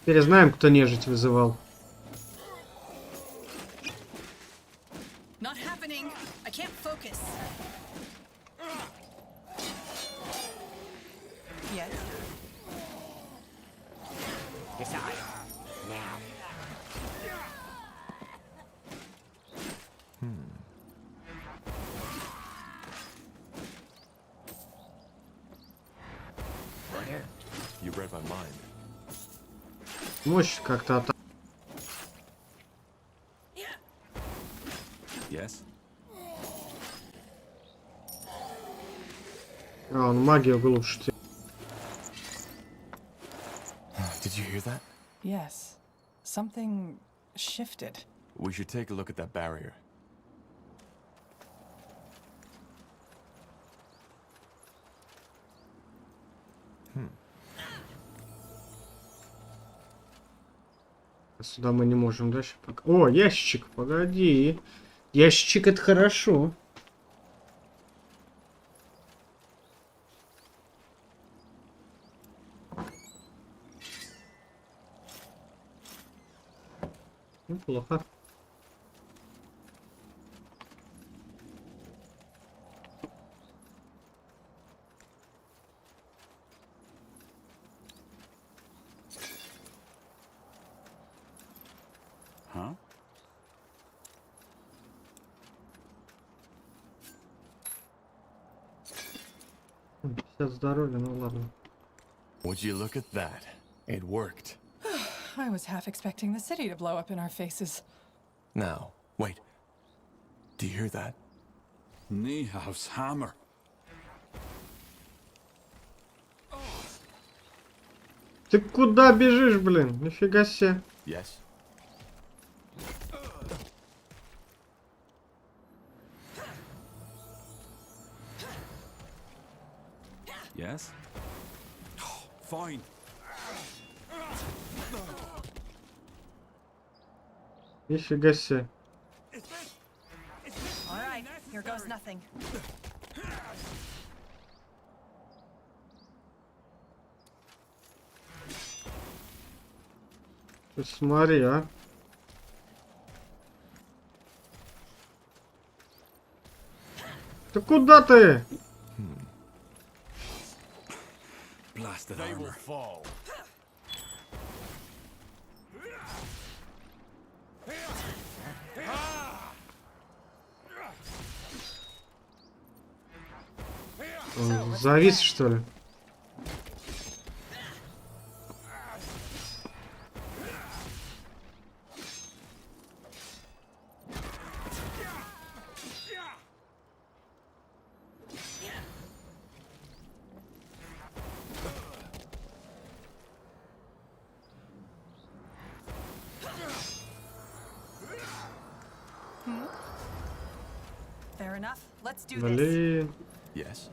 Теперь знаем, кто нежить вызывал. Not happening. I can't focus. Decide. Now. Order. You read my mind. Мощь как-то от... Yes? А, он магию глушит. Did you hear that? Yes. Something shifted. We should take a look at that barrier. Сюда мы не можем дальше пока. О, ящичек, погоди. Ящичек это хорошо. Неплохо. Huh? Сейчас здоровье, ну ладно. Would you look at that? It worked. I was half expecting the city to blow up in our faces. Now, wait. Do you hear that? Niehaus hammer. Ты куда бежишь, блин? Нифига себе. Yes. Yes? Fine. Нифига себе. All right, here goes nothing. Ты смотри, а. Ты куда ты? Blasted They will armor. fall. Он завис, что ли? Fair enough. Let's do this. Блин. Yes.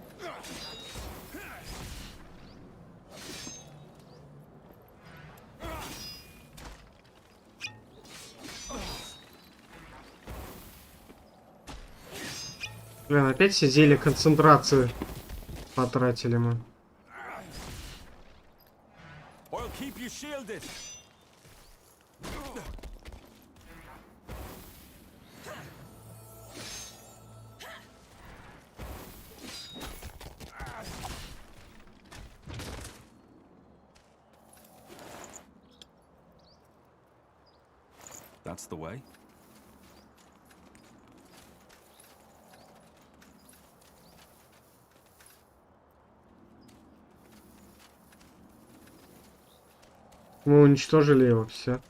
Блин, опять все зелья концентрации потратили мы. I'll keep you shielded. That's the way. Мы уничтожили его, все.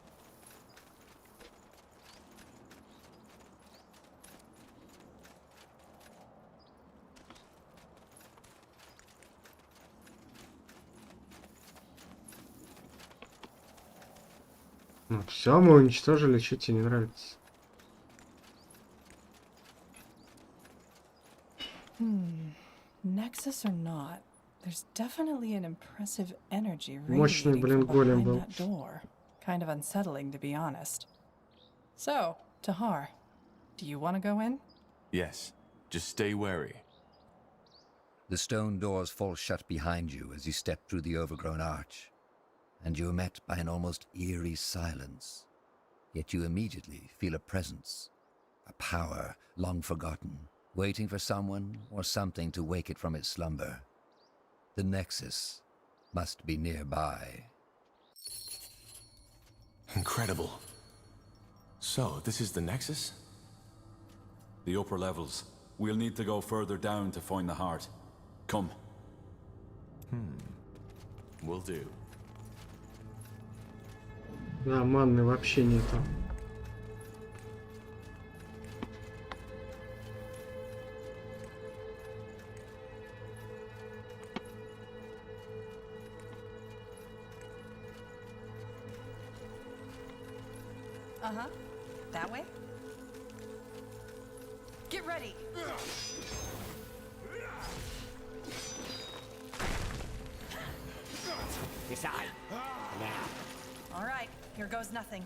Ну все, мы уничтожили, что тебе не нравится? Nexus or not, there's definitely an impressive energy Мощный, radiating блин, from голем behind был. that door. Kind of unsettling, to be honest. So, Tahar, do you want to go in? Yes. Just stay wary. The stone doors fall shut behind you as you step through the overgrown arch, and you are met by an almost eerie silence. Yet you immediately feel a presence, a power long forgotten, waiting for someone or something to wake it from its slumber. The Nexus must be nearby. Incredible. So, this is the Nexus? The upper levels. We'll need to go further down to find the heart. Come. Will do. Да, манны вообще нету. Uh-huh. That way? Get ready. Decide. Now. All right, here goes nothing.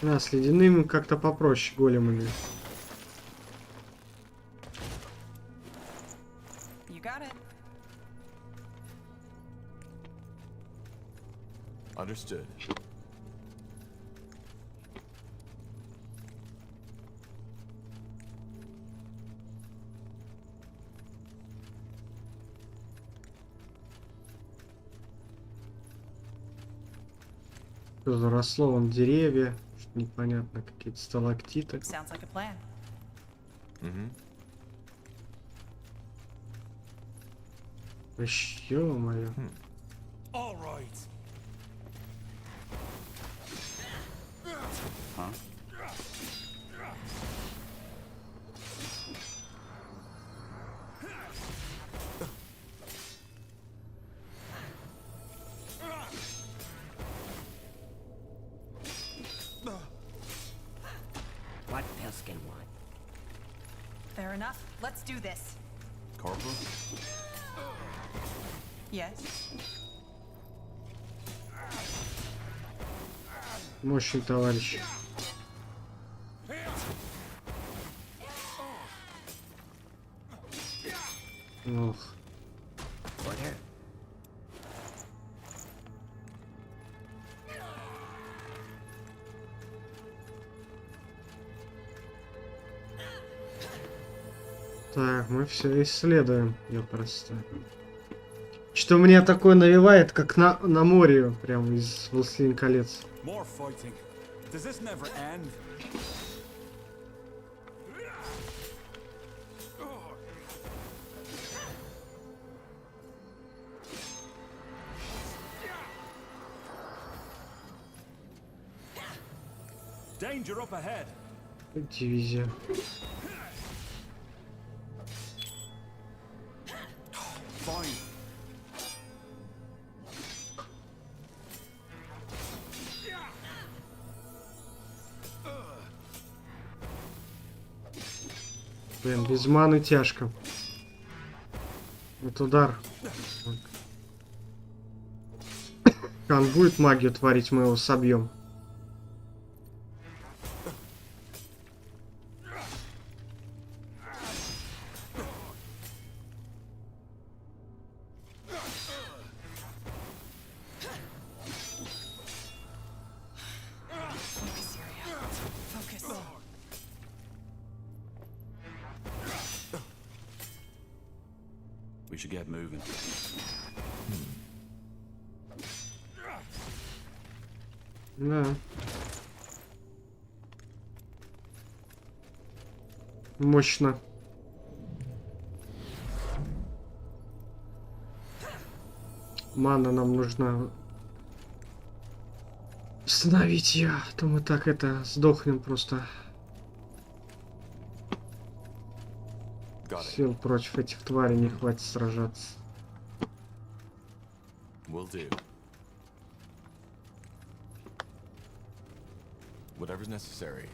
А, с ледяными как-то попроще големами. You got it. Understood. Что заросло вон деревья, что непонятно, какие-то сталактиты. Sounds like a plan. Ё-моё. All right. Huh? What Pelskin want? Fair enough. Let's do this. Corporal? Yes. Мощный товарищ. Ох. Order. Так, мы все исследуем. Я просто. Что мне такое навевает, как на море, прям из «Властелин колец». More fighting. Does this never end? Danger up ahead. Дивизия. Fine. Блин, без маны тяжко. Вот удар. Он будет магию творить, мы его собьем. We should get moving. Да. Мощно. Мана нам нужна. Остановить ее, а то мы так это сдохнем просто. Сил против этих тварей не хватит сражаться. Will do. Whatever's necessary.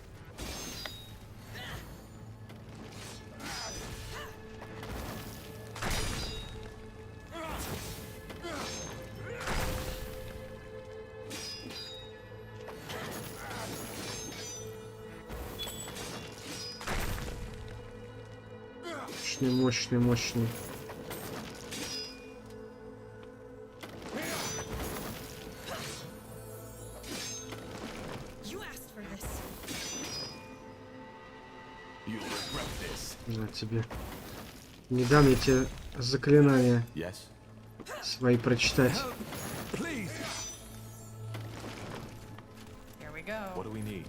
Мощный, мощный, мощный. На тебе. Не дам я тебе заклинания Yes. свои прочитать. Here we go. What do we need?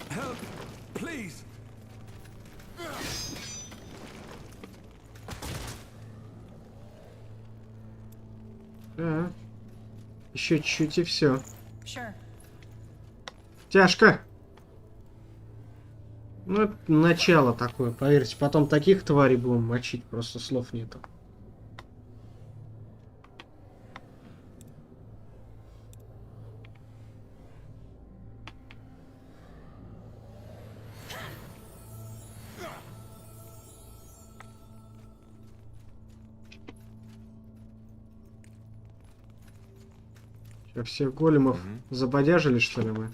Help, please. Да. Еще чуть-чуть и все. Sure. Тяжко. Ну, это начало такое, поверьте. Потом таких тварей будем мочить, просто слов нету. Что, всех големов забодяжили, что ли, мы?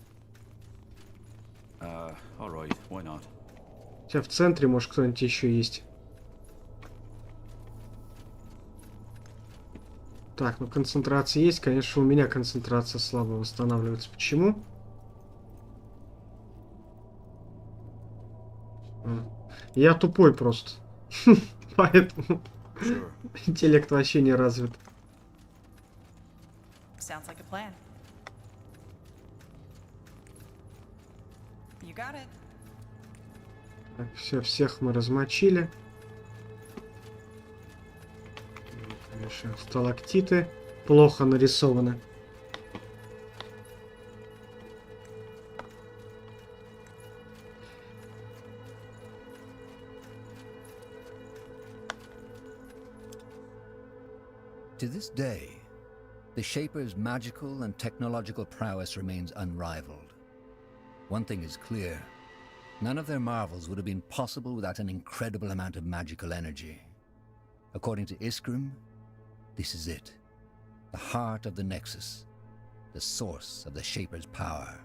All right, why not? У тебя в центре, может, кто-нибудь еще есть. Так, ну концентрация есть. Конечно, у меня концентрация слабо восстанавливается. Почему? Я тупой просто. Поэтому интеллект вообще не развит. Sounds like a plan. You got it. Так, все, всех мы размочили. Конечно, сталактиты плохо нарисованы. To this day, the Shaper's magical and technological prowess remains unrivaled. One thing is clear. None of their marvels would have been possible without an incredible amount of magical energy. According to Iskrim, this is it. The heart of the Nexus. The source of the Shaper's power.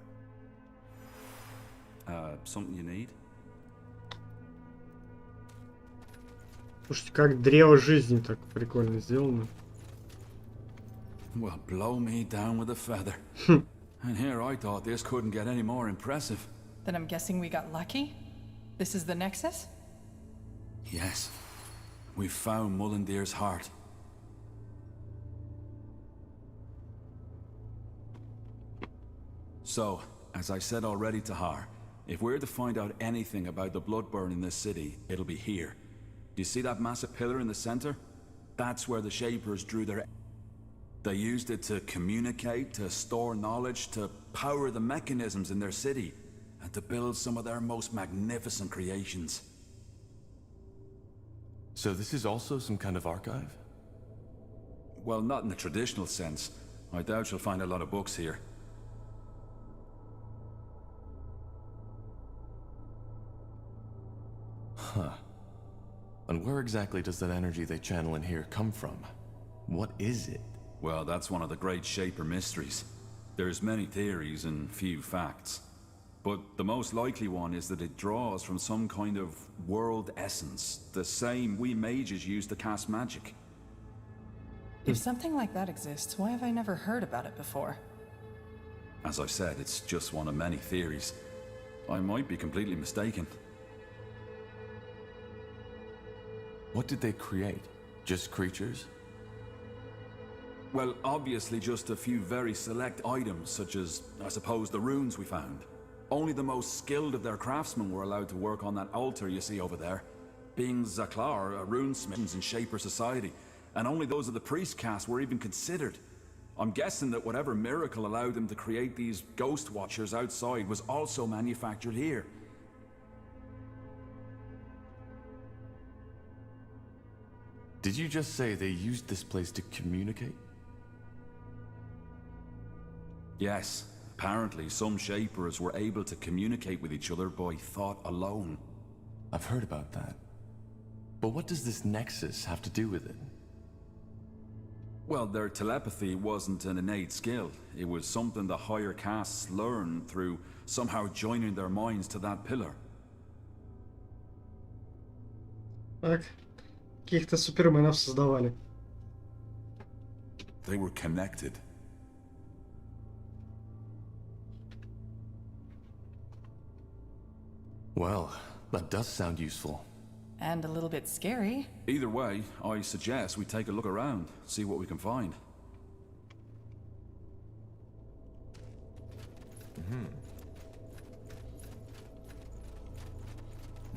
Something you need? Слушайте, как древо жизни так прикольно сделано. Well, blow me down with a feather. And here I thought this couldn't get any more impressive. Then I'm guessing we got lucky? This is the Nexus? Yes, we found Mulandir's heart. So, as I said already to Har, if we're to find out anything about the Bloodburn in this city, it'll be here. Do you see that massive pillar in the center? That's where the Shapers drew their... They used it to communicate, to store knowledge, to power the mechanisms in their city, and to build some of their most magnificent creations. So this is also some kind of archive? Well, not in the traditional sense. I doubt you'll find a lot of books here. Huh. And where exactly does that energy they channel in here come from? What is it? Well, that's one of the great Shaper mysteries. There's many theories and few facts. But the most likely one is that it draws from some kind of world essence, the same we mages use to cast magic. If something like that exists, why have I never heard about it before? As I said, it's just one of many theories. I might be completely mistaken. What did they create? Just creatures? Well, obviously just a few very select items, such as, I suppose, the runes we found. Only the most skilled of their craftsmen were allowed to work on that altar you see over there. Being Zaklar, a runesmith in Shaper society, and only those of the priest caste were even considered. I'm guessing that whatever miracle allowed them to create these ghost watchers outside was also manufactured here. Did you just say they used this place to communicate? Yes, apparently some Shapers were able to communicate with each other by thought alone. I've heard about that. But what does this Nexus have to do with it? Well, their telepathy wasn't an innate skill. It was something the higher castes learned through somehow joining their minds to that pillar. Так, каких-то суперменов создавали. They were connected. Well, that does sound useful. And a little bit scary. Either way, I suggest we take a look around, see what we can find.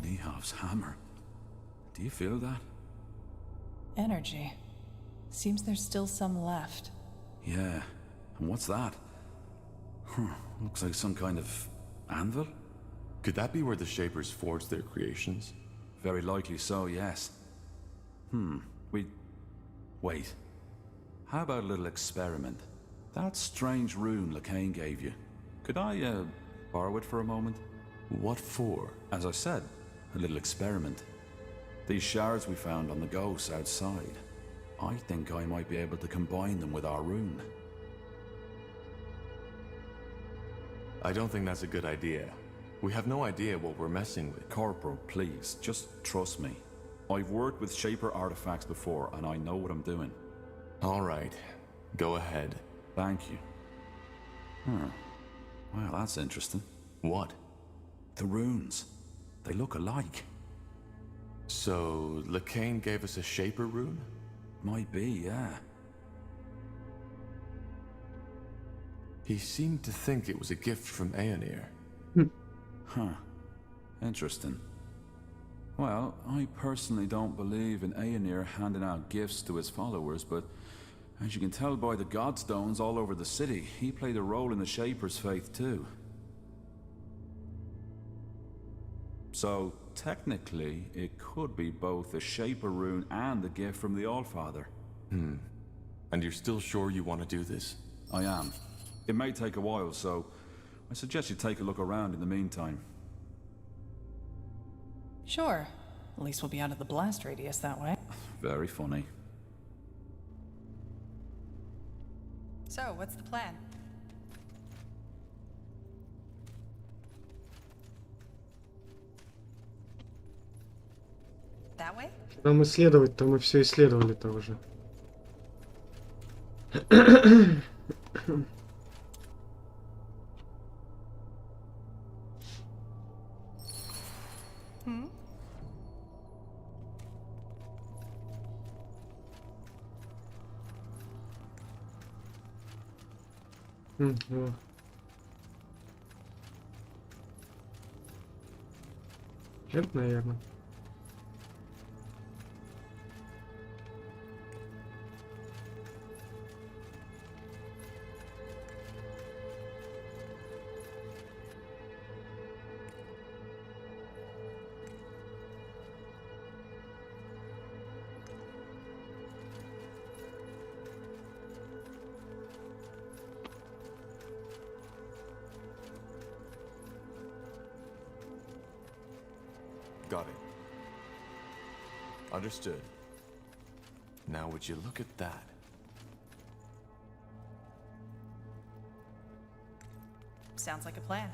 Nihav's hammer. Do you feel that? Energy. Seems there's still some left. Yeah. And what's that? Looks like some kind of anvil? Could that be where the Shapers forged their creations? Very likely so, yes. Wait. How about a little experiment? That strange rune Lacane gave you. Could I, borrow it for a moment? What for? As I said, a little experiment. These shards we found on the ghosts outside. I think I might be able to combine them with our rune. I don't think that's a good idea. We have no idea what we're messing with. Corporal, please, just trust me. I've worked with Shaper artifacts before, and I know what I'm doing. All right, go ahead. Thank you. Well, that's interesting. What? The runes. They look alike. So, Lacane gave us a Shaper rune? Might be, yeah. He seemed to think it was a gift from Aeonir. Huh. Interesting. Well, I personally don't believe in Aeonir handing out gifts to his followers, but as you can tell by the godstones all over the city, he played a role in the Shaper's faith too. So, technically, it could be both a Shaper rune and a gift from the Allfather. And you're still sure you want to do this? I am. It may take a while, so I suggest you take a look around in the meantime. Sure. At least we'll be out of the blast radius that way. Very funny. So, what's the plan? That way? Нам исследовать-то мы все исследовали-то уже. Во. Это, наверное. Got it. Understood. Now would you look at that? Sounds like a plan.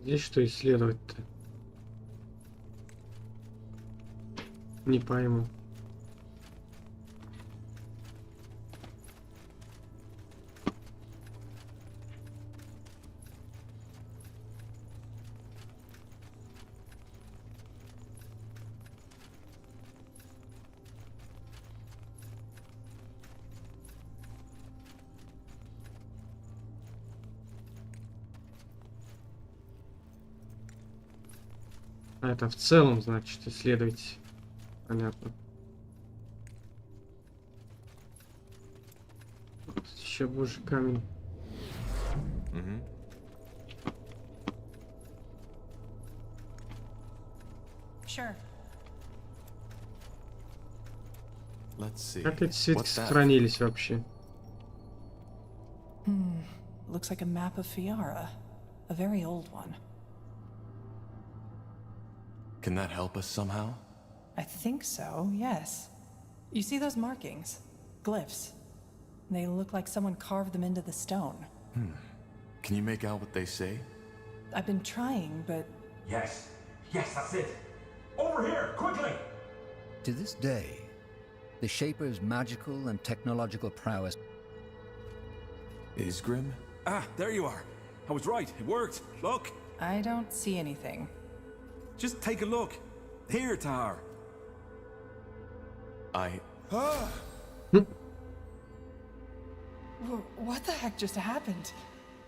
Здесь что исследовать-то? Не пойму. А это в целом, значит, исследовать. Понятно. Еще больше камень. Sure. Let's see. Как эти свитки What's that? сохранились вообще? Looks like a map of Fiara. A very old one. Can that help us somehow? I think so, yes. You see those markings? Glyphs. They look like someone carved them into the stone. Can you make out what they say? I've been trying, but... Yes, Yes, that's it. Over here, quickly! To this day, the Shaper's magical and technological prowess Is Grim? Ah, there you are. I was right. It worked. Look. I don't see anything. Just take a look. Here, Tar. What the heck just happened?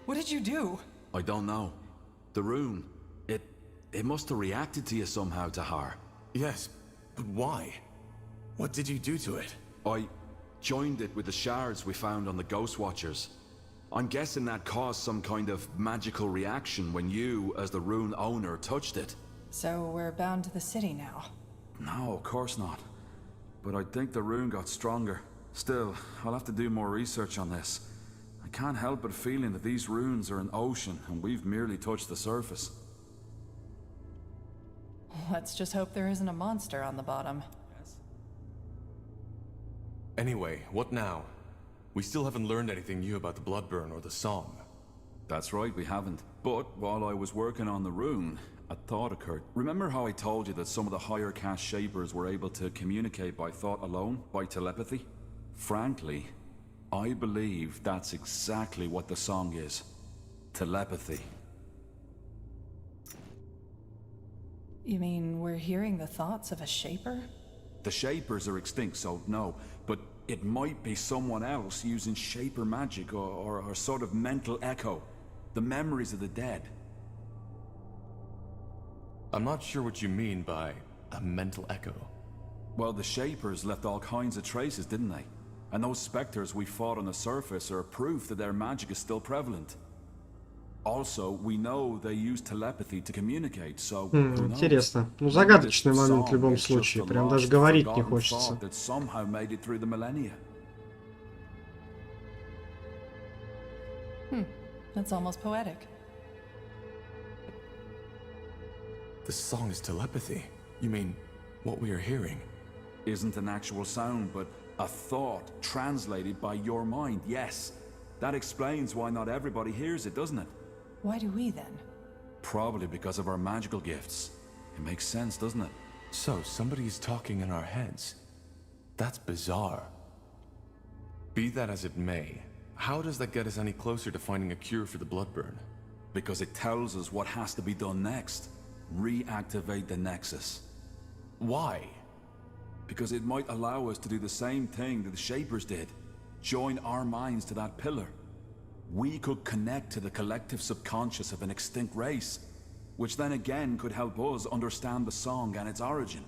What did you do? I don't know. The rune, it must have reacted to you somehow, Tahar. Yes, but why? What did you do to it? I joined it with the shards we found on the Ghost Watchers. I'm guessing that caused some kind of magical reaction when you, as the rune owner, touched it. So we're bound to the city now. No, of course not. But I think the rune got stronger. Still, I'll have to do more research on this. I can't help but feeling that these runes are an ocean and we've merely touched the surface. Let's just hope there isn't a monster on the bottom. Anyway, what now? We still haven't learned anything new about the Bloodburn or the song. That's right, we haven't. But while I was working on the rune, a thought occurred. Remember how I told you that some of the higher caste Shapers were able to communicate by thought alone, by telepathy? Frankly, I believe that's exactly what the song is. Telepathy. You mean we're hearing the thoughts of a Shaper? The Shapers are extinct, so no. But it might be someone else using Shaper magic or sort of mental echo. The memories of the dead. I'm not sure what you mean by a mental echo. Well, the Shapers left all kinds of traces, didn't they? And those specters we fought on the surface are proof that their magic is still prevalent. Also, we know they use telepathy to communicate, so интересно. Ну, загадочный момент в любом случае. Прям даже говорить не хочется. That somehow made it through the millennia. That's almost poetic. The song is telepathy. You mean what we are hearing? Isn't an actual sound, but a thought translated by your mind, yes. That explains why not everybody hears it, doesn't it? Why do we then? Probably because of our magical gifts. It makes sense, doesn't it? So, somebody is talking in our heads. That's bizarre. Be that as it may, how does that get us any closer to finding a cure for the Bloodburn? Because it tells us what has to be done next. Reactivate the Nexus. Why? Because it might allow us to do the same thing that the Shapers did. Join our minds to that pillar. We could connect to the collective subconscious of an extinct race, which then again could help us understand the song and its origin.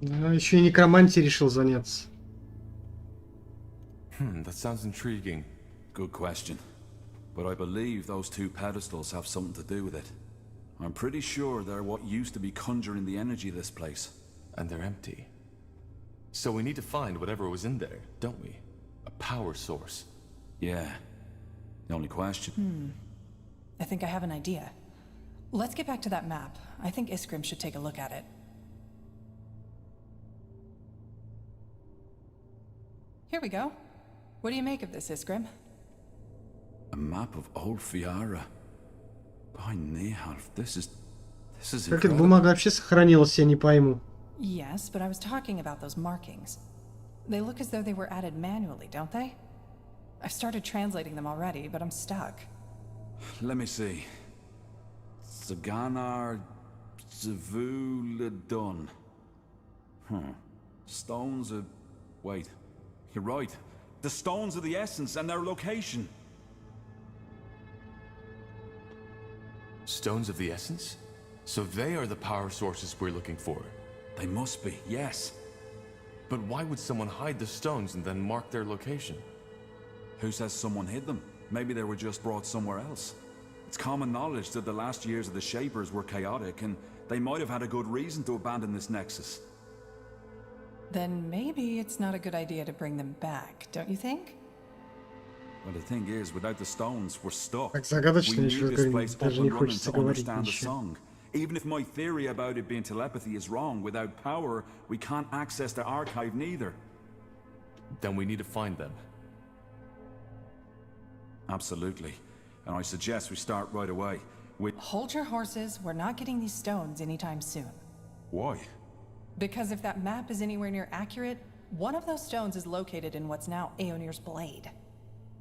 Еще и некромантией решил заняться. That sounds intriguing. Good question. But I believe those two pedestals have something to do with it. I'm pretty sure they're what used to be conjuring the energy of this place. And they're empty. So we need to find whatever was in there, don't we? A power source. Yeah. The only question. I think I have an idea. Let's get back to that map. I think Iskrim should take a look at it. Here we go. What do you make of this, Iskrim? A map of old Fiara. By Nehalf, this is Как эта бумага вообще сохранилась, я не пойму. Yes, but I was talking about those markings. They look as though they were added manually, don't they? I've started translating them already, but I'm stuck. Let me see. Zaganar Zavuladun. Stones of... Wait. You're right. The stones of the essence and their location. Stones of the Essence? So they are the power sources we're looking for. They must be, yes. But why would someone hide the stones and then mark their location? Who says someone hid them? Maybe they were just brought somewhere else. It's common knowledge that the last years of the Shapers were chaotic, and they might have had a good reason to abandon this nexus. Then maybe it's not a good idea to bring them back, don't you think? Well, the thing is, without the stones, we're stuck. Так загадочно, We еще need this place up даже не and running хочется to говорить understand the ничего. song. Even if my theory about it being telepathy is wrong, without power, we can't access the archive neither. Then we need to find them. Absolutely. And I suggest we start right away. Hold your horses. We're not getting these stones anytime soon. Why? Because if that map is anywhere near accurate, one of those stones is located in what's now Aeonir's Blade.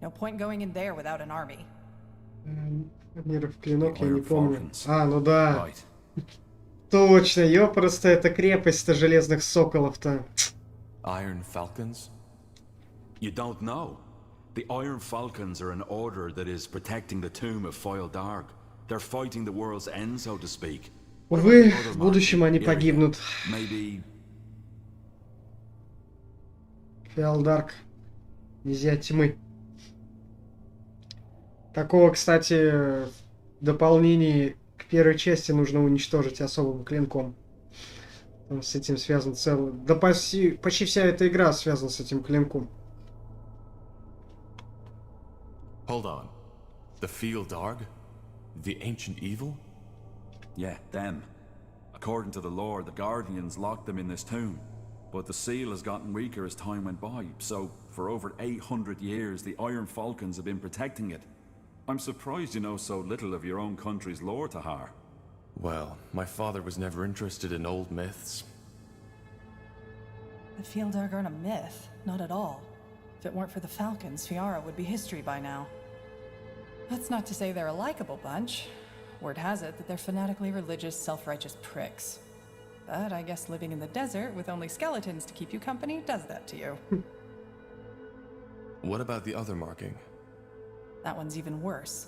No point going in there without an army. Мир в клинок, я не помню. А, ну да. Точно, ёпросто, это крепость-то железных соколов-то. Iron Falcons? You don't know. The Iron Falcons are an order that is protecting the tomb of Foil Darg. They're fighting the world's end, so to speak. Увы, в будущем они погибнут. Maybe... Феалдарк. Князья тьмы. Такого, кстати, в дополнении к первой части нужно уничтожить особым клинком. Там с этим связан целый... Да почти вся эта игра связана с этим клинком. Hold on. The Fealdarg? The ancient evil? Yeah, them. According to the lore, the Guardians locked them in this tomb. But the seal has gotten weaker as time went by, so for over 800 years the Iron Falcons have been protecting it. I'm surprised you know so little of your own country's lore, Tahar. Well, my father was never interested in old myths. The Fealdarg aren't a myth, not at all. If it weren't for the Falcons, Fiara would be history by now. That's not to say they're a likable bunch. Word has it that they're fanatically religious, self-righteous pricks. But I guess living in the desert with only skeletons to keep you company does that to you. What about the other marking? That one's even worse.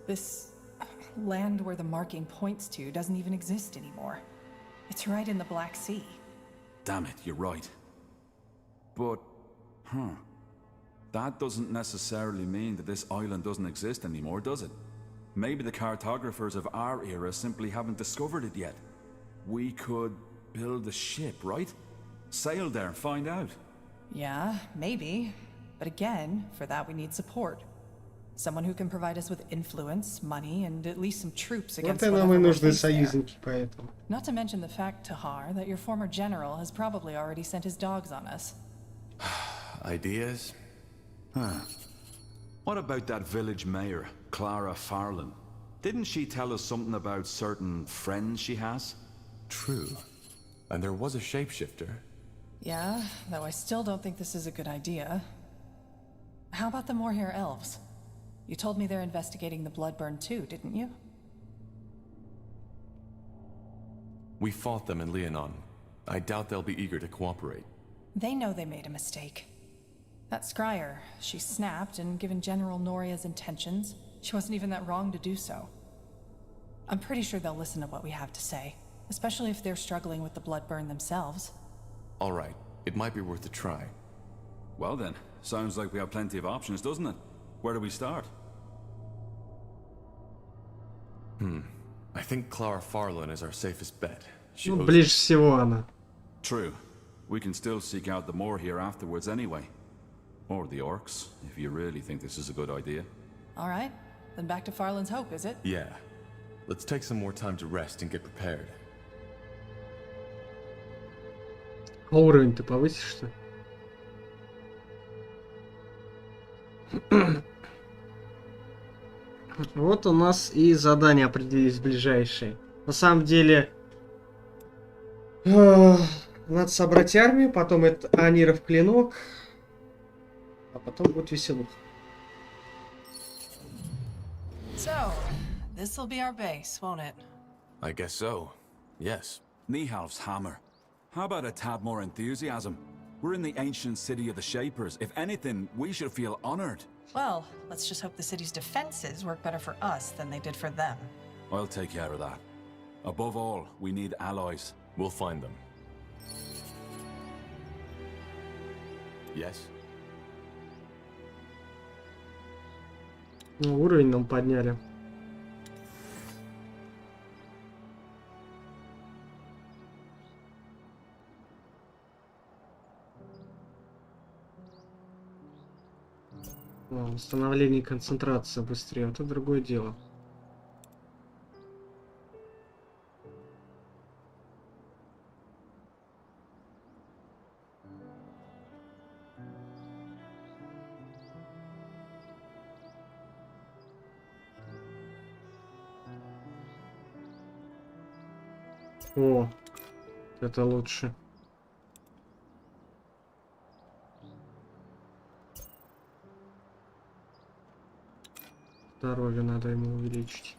This land where the marking points to doesn't even exist anymore. It's right in the Black Sea. Damn it, you're right. But, that doesn't necessarily mean that this island doesn't exist anymore, does it? Maybe the cartographers of our era simply haven't discovered it yet. We could build a ship, right? Sail there and find out. Yeah, maybe. But again, for that we need support. Someone who can provide us with influence, money, and at least some troops against Вот и нам и нужны союзники, поэтому. Not to mention the fact, Tahar, that your former general has probably already sent his dogs on us. Ideas? What about that village mayor, Clara Farland? Didn't she tell us something about certain friends she has? True. And there was a shapeshifter. Yeah, though I still don't think this is a good idea. How about the Moorhair elves? You told me they're investigating the Bloodburn too, didn't you? We fought them in Leonon. I doubt they'll be eager to cooperate. They know they made a mistake. That Scryer, she snapped, and given General Noria's intentions, she wasn't even that wrong to do so. I'm pretty sure they'll listen to what we have to say, especially if they're struggling with the Bloodburn themselves. All right, it might be worth a try. Well then, sounds like we have plenty of options, doesn't it? Where do we start? I think Clara Farland is our safest bet. She Ну, owes- ближе всего она. True. We can still seek out the moor here afterwards anyway. Or the orcs, if you really think this is a good idea. All right, then back to Farland's Hope, is it? Yeah. Let's take some more time to rest and get prepared. А уровень ты повысишь-то? Вот у нас и задания определились ближайшие. На самом деле, надо собрать армию, потом это Аниров клинок, а потом будет веселуха. So, this'll be our base, won't it? I guess so. Yes. Nihalf's hammer. How about a tad more enthusiasm? We're in the ancient city of the Shapers. If anything, we should feel honored. Well, let's just hope the city's defenses work better for us than they did for them. I'll take care of that. Above all, we need allies. We'll find them. Yes? Ну, уровень нам подняли. Восстановление концентрации быстрее. Вот это другое дело. О, это лучше. Здоровье надо ему увеличить.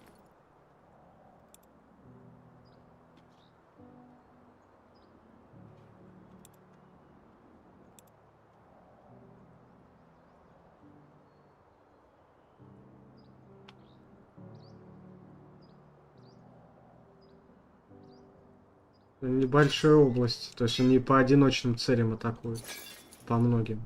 Небольшая область, то есть он не по одиночным целям атакует, по многим.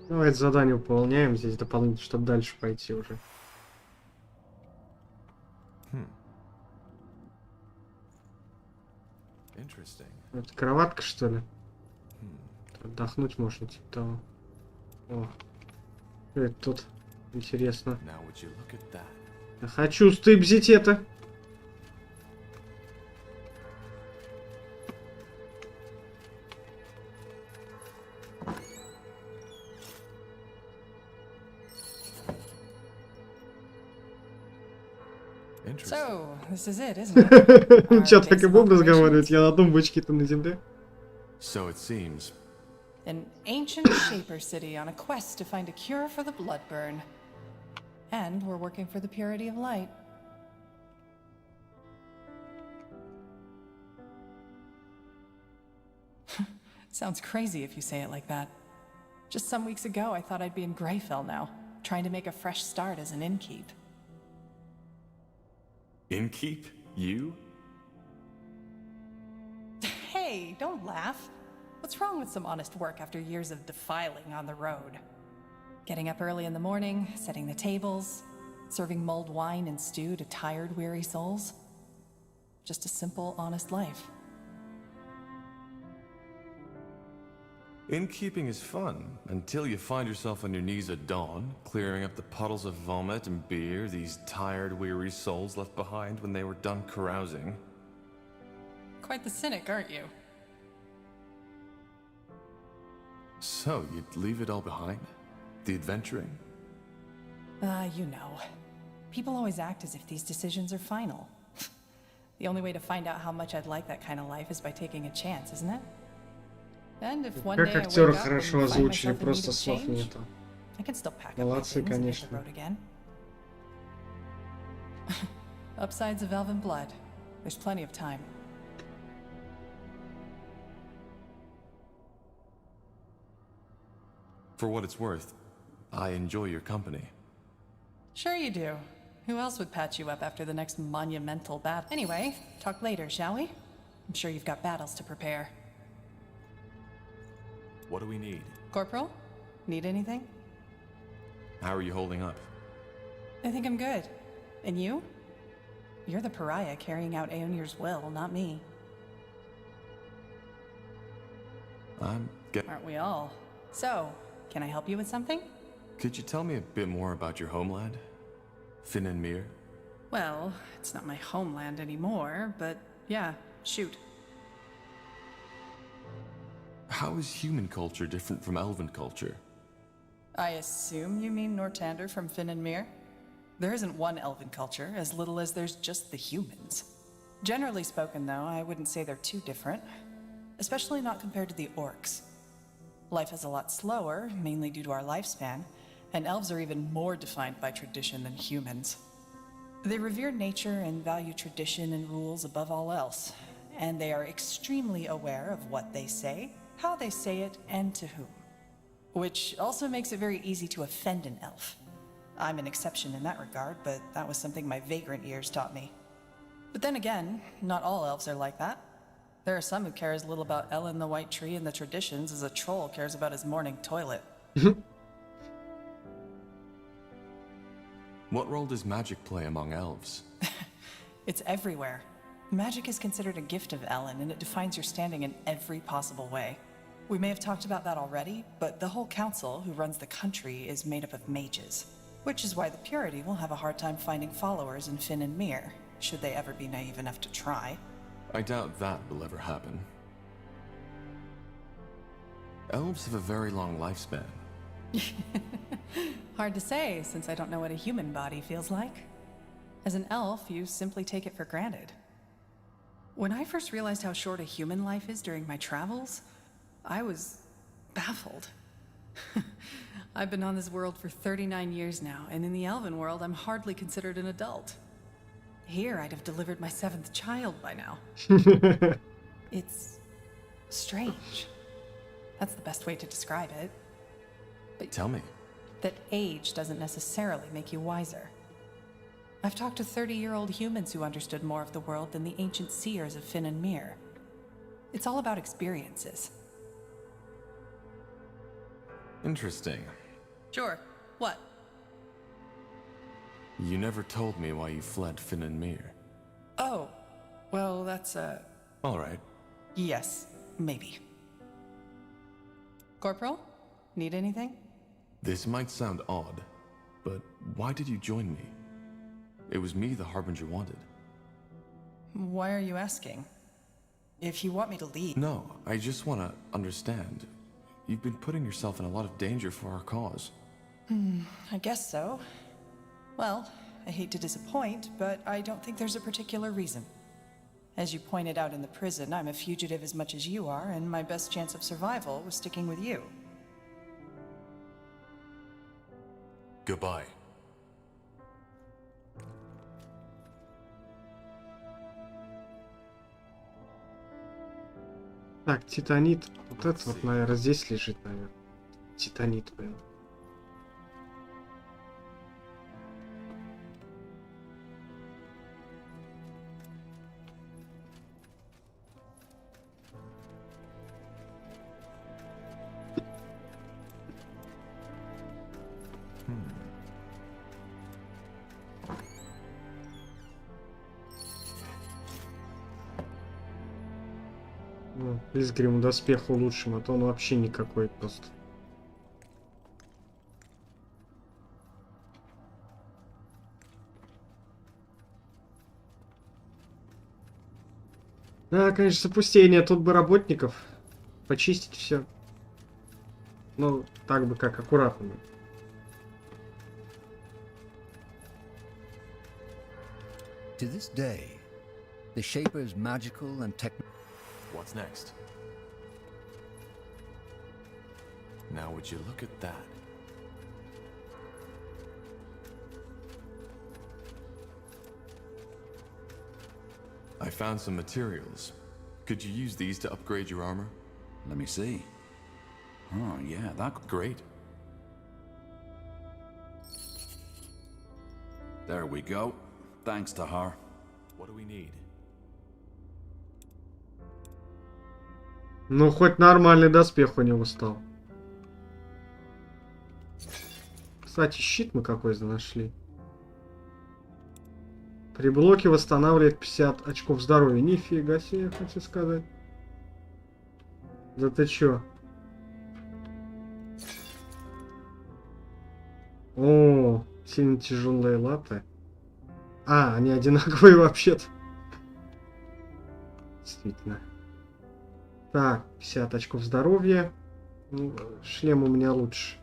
Давай это задание выполняем здесь дополнительно, чтобы дальше пойти уже. Это кроватка, что ли? Отдохнуть можно, типа того. О, это тут интересно. Я хочу стыбзить это. So, this is it, isn't it? Чё, так и будем разговаривать? Я на тумбочке там на земле. So it seems. An ancient shaper city on a quest to find a cure for the blood burn. And we're working for the purity of light. Sounds crazy if you say it like that. Just some weeks ago, I thought I'd be in Greyfell now, trying to make a fresh start as an innkeep. Innkeep? You? Hey, don't laugh. What's wrong with some honest work after years of defiling on the road? Getting up early in the morning, setting the tables, serving mulled wine and stew to tired, weary souls. Just a simple, honest life. Innkeeping is fun, until you find yourself on your knees at dawn, clearing up the puddles of vomit and beer these tired, weary souls left behind when they were done carousing. Quite the cynic, aren't you? So, you'd leave it all behind? The adventuring? You know. People always act as if these decisions are final. The only way to find out how much I'd like that kind of life is by taking a chance, isn't it? And if one day I Актеры wake up хорошо and find озвучили, myself in need просто of слов change, нету. I can still pack up my Молодцы, things and hit the конечно. road again. Upsides of elven blood. There's plenty of time. For what it's worth, I enjoy your company. Sure you do. Who else would patch you up after the next monumental battle? Anyway, talk later, shall we? I'm sure you've got battles to prepare. What do we need? Corporal? Need anything? How are you holding up? I think I'm good. And you? You're the pariah carrying out Aeonir's will, not me. Aren't we all? So, can I help you with something? Could you tell me a bit more about your homeland? Finn and Mir? Well, it's not my homeland anymore, but yeah, shoot. How is human culture different from elven culture? I assume you mean Nortander from Finn and Mir? There isn't one elven culture, as little as there's just the humans. Generally spoken, though, I wouldn't say they're too different. Especially not compared to the orcs. Life is a lot slower, mainly due to our lifespan, and elves are even more defined by tradition than humans. They revere nature and value tradition and rules above all else, and they are extremely aware of what they say, how they say it, and to whom. Which also makes it very easy to offend an elf. I'm an exception in that regard, but that was something my vagrant years taught me. But then again, not all elves are like that. There are some who care as little about Ellen the White Tree and the traditions as a troll cares about his morning toilet. What role does magic play among elves? It's everywhere. Magic is considered a gift of Ellen, and it defines your standing in every possible way. We may have talked about that already, but the whole council who runs the country is made up of mages, which is why the Purity will have a hard time finding followers in Finn and Mir, should they ever be naive enough to try. I doubt that will ever happen. Elves have a very long lifespan. Hard to say, since I don't know what a human body feels like. As an elf, you simply take it for granted. When I first realized how short a human life is during my travels, I was baffled. I've been on this world for 39 years now, and in the elven world, I'm hardly considered an adult. Here, I'd have delivered my 7th child by now. It's strange. That's the best way to describe it. But tell me. That age doesn't necessarily make you wiser. I've talked to 30-year-old humans who understood more of the world than the ancient seers of Finn and Mir. It's all about experiences. Interesting. Sure. What? You never told me why you fled Finn and Mir. Oh, well, that's all right. Yes, maybe. Corporal, need anything? This might sound odd, but why did you join me? It was me the Harbinger wanted. Why are you asking? If you want me to leave... No, I just want to understand. You've been putting yourself in a lot of danger for our cause. I guess so. Well, I hate to disappoint, but I don't think there's a particular reason. As you pointed out in the prison, I'm a fugitive as much as you are, and my best chance of survival was sticking with you. Goodbye. Так, титанит. Вот это вот, наверное, здесь лежит, наверное. Титанит, блин. Изгриму доспеху лучшим, а то он вообще никакой просто. Да, конечно, запустение. Тут бы работников почистить все. Ну, так бы как аккуратно. To this day, the Shaper's magical and technical... What's next? Now would you look at that? I found some materials. Could you use these to upgrade your armor? Let me see. Oh, yeah, that... Great. There we go. Thanks to her. What do we need? Ну, хоть нормальный доспех у него стал. Кстати, щит мы какой нашли. При блоке восстанавливает 50 очков здоровья. Нифига себе, я хочу сказать. Да ты чё? О, сильно тяжелые латы. А, они одинаковые вообще-то. Действительно. Так, 50 очков здоровья. Ну, шлем у меня лучше.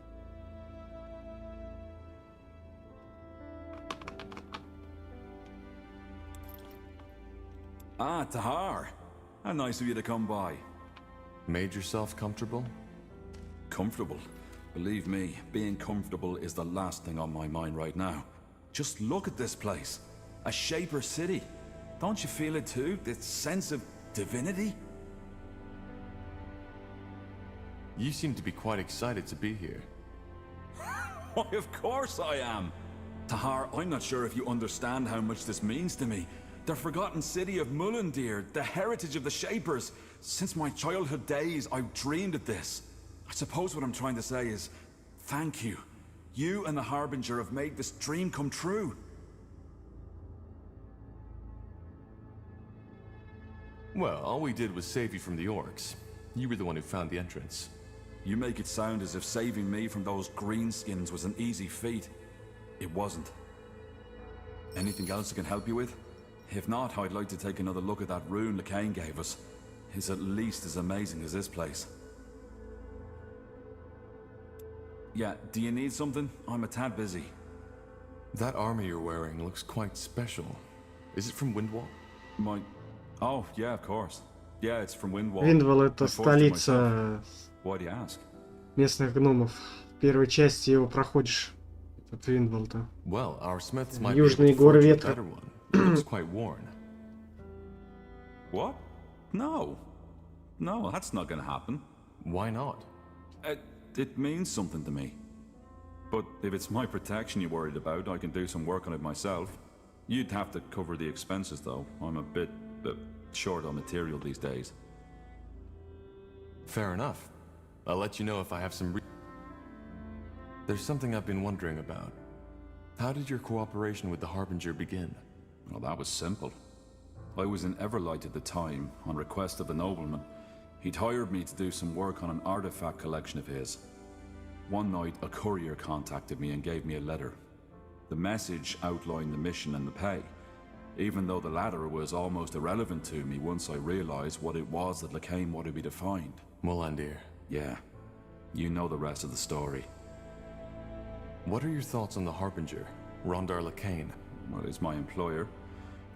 Ah, Tahar. How nice of you to come by. Made yourself comfortable? Comfortable? Believe me, being comfortable is the last thing on my mind right now. Just look at this place. A Shaper city. Don't you feel it too? This sense of divinity? You seem to be quite excited to be here. Why, of course I am. Tahar, I'm not sure if you understand how much this means to me. The forgotten city of Mullandir, the heritage of the Shapers. Since my childhood days, I've dreamed of this. I suppose what I'm trying to say is, thank you. You and the Harbinger have made this dream come true. Well, all we did was save you from the orcs. You were the one who found the entrance. You make it sound as if saving me from those greenskins was an easy feat. It wasn't. Anything else I can help you with? If not, I'd like to take another look at that rune Lekain gave us. It's at least as amazing as this place. Yeah, do you need something? I'm a tad busy. That armor you're wearing looks quite special. Is it from Windwall? Oh, yeah, of course. Yeah, it's from Windwall. Виндвал — это столица Why do you ask? местных гномов. В первой части его проходишь. Этот Виндвал-то. Well, our smiths might Южные be able to горы forge a ветра. better one. It looks quite worn. What? No. No, that's not gonna happen. Why not? It means something to me. But if it's my protection you're worried about, I can do some work on it myself. You'd have to cover the expenses, though. I'm a bit short on material these days. Fair enough. I'll let you know if I have some There's something I've been wondering about. How did your cooperation with the Harbinger begin? Well, that was simple. I was in Everlight at the time, on request of a nobleman. He'd hired me to do some work on an artifact collection of his. One night, a courier contacted me and gave me a letter. The message outlined the mission and the pay, even though the latter was almost irrelevant to me once I realized what it was that Lekain wanted me to find. Mullandир. Yeah, you know the rest of the story. What are your thoughts on the Harbinger, Rondar Lekain? Well, he's my employer.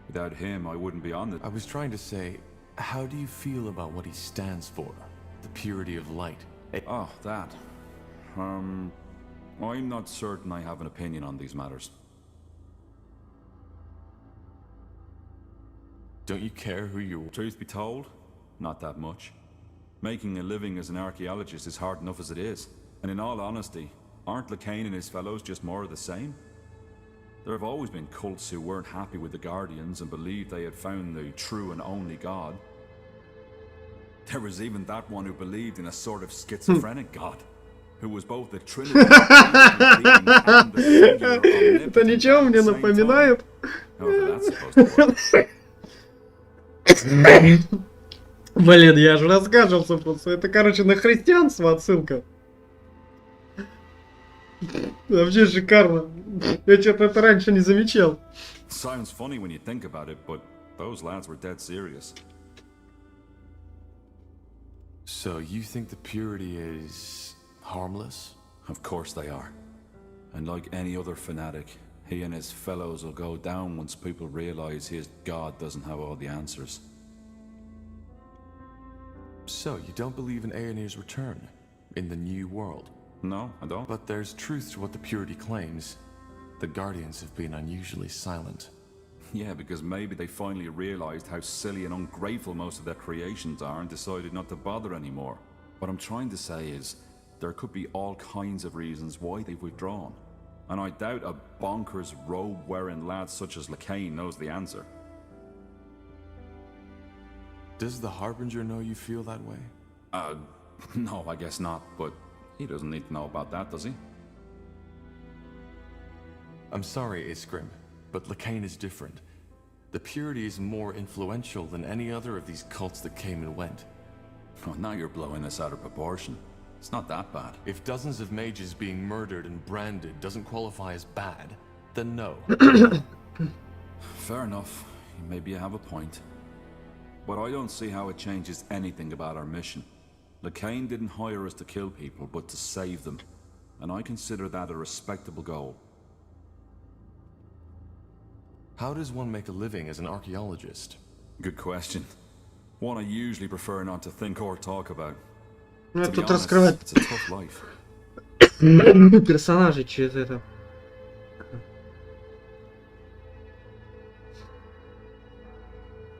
Without him, I wouldn't be on the... I was trying to say, how do you feel about what he stands for? The purity of light. Oh, that. I'm not certain I have an opinion on these matters. Don't you care who you... Truth be told, not that much. Making a living as an archaeologist is hard enough as it is. And in all honesty, aren't Lekain and his fellows just more of the same? There have always been cults who weren't happy with the Guardians and believed they had found the true and only God. There was even that one who believed in a sort of schizophrenic God, who was both the Trinity and the singular omnipotent Это ничего мне at the same напоминает. time. However that's supposed to work. Блин, я же рассказывался просто. Это, короче, на христианство отсылка. Вообще шикарно. Я что-то это раньше не замечал. Sounds funny when you think about it, but those lads were dead serious. So you think the purity is harmless? Of course they are. And like any other fanatic, he and his fellows will go down once people realize his God doesn't have all the answers. So you don't believe in Aenir's return in the new world? No, I don't. But there's truth to what the purity claims. The Guardians have been unusually silent. Yeah, because maybe they finally realized how silly and ungrateful most of their creations are and decided not to bother anymore. What I'm trying to say is, there could be all kinds of reasons why they've withdrawn. And I doubt a bonkers robe-wearing lad such as Lekain knows the answer. Does the Harbinger know you feel that way? No, I guess not, but he doesn't need to know about that, does he? I'm sorry, Iskrim, but Lekain is different. The purity is more influential than any other of these cults that came and went. Oh, now you're blowing this out of proportion. It's not that bad. If dozens of mages being murdered and branded doesn't qualify as bad, then no. Fair enough. Maybe you have a point. But I don't see how it changes anything about our mission. Lekain didn't hire us to kill people, but to save them. And I consider that a respectable goal. How does one make a living as an archaeologist? Good question. One I usually prefer not to think or talk about. Ну, To be тут honest, раскрывать it's a tough life. персонажей через это.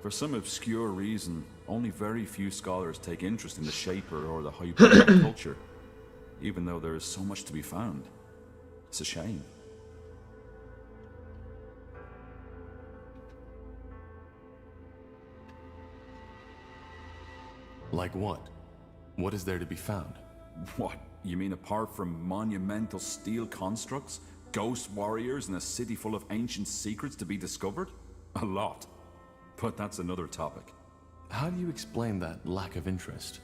For some obscure reason, only very few scholars take interest in the Shaper or the Hyperlight culture, even though there is so much to be found. It's a shame. Like what? What is there to be found? What? You mean apart from monumental steel constructs, ghost warriors, and a city full of ancient secrets to be discovered? A lot. But that's another topic. How do you explain that lack of interest?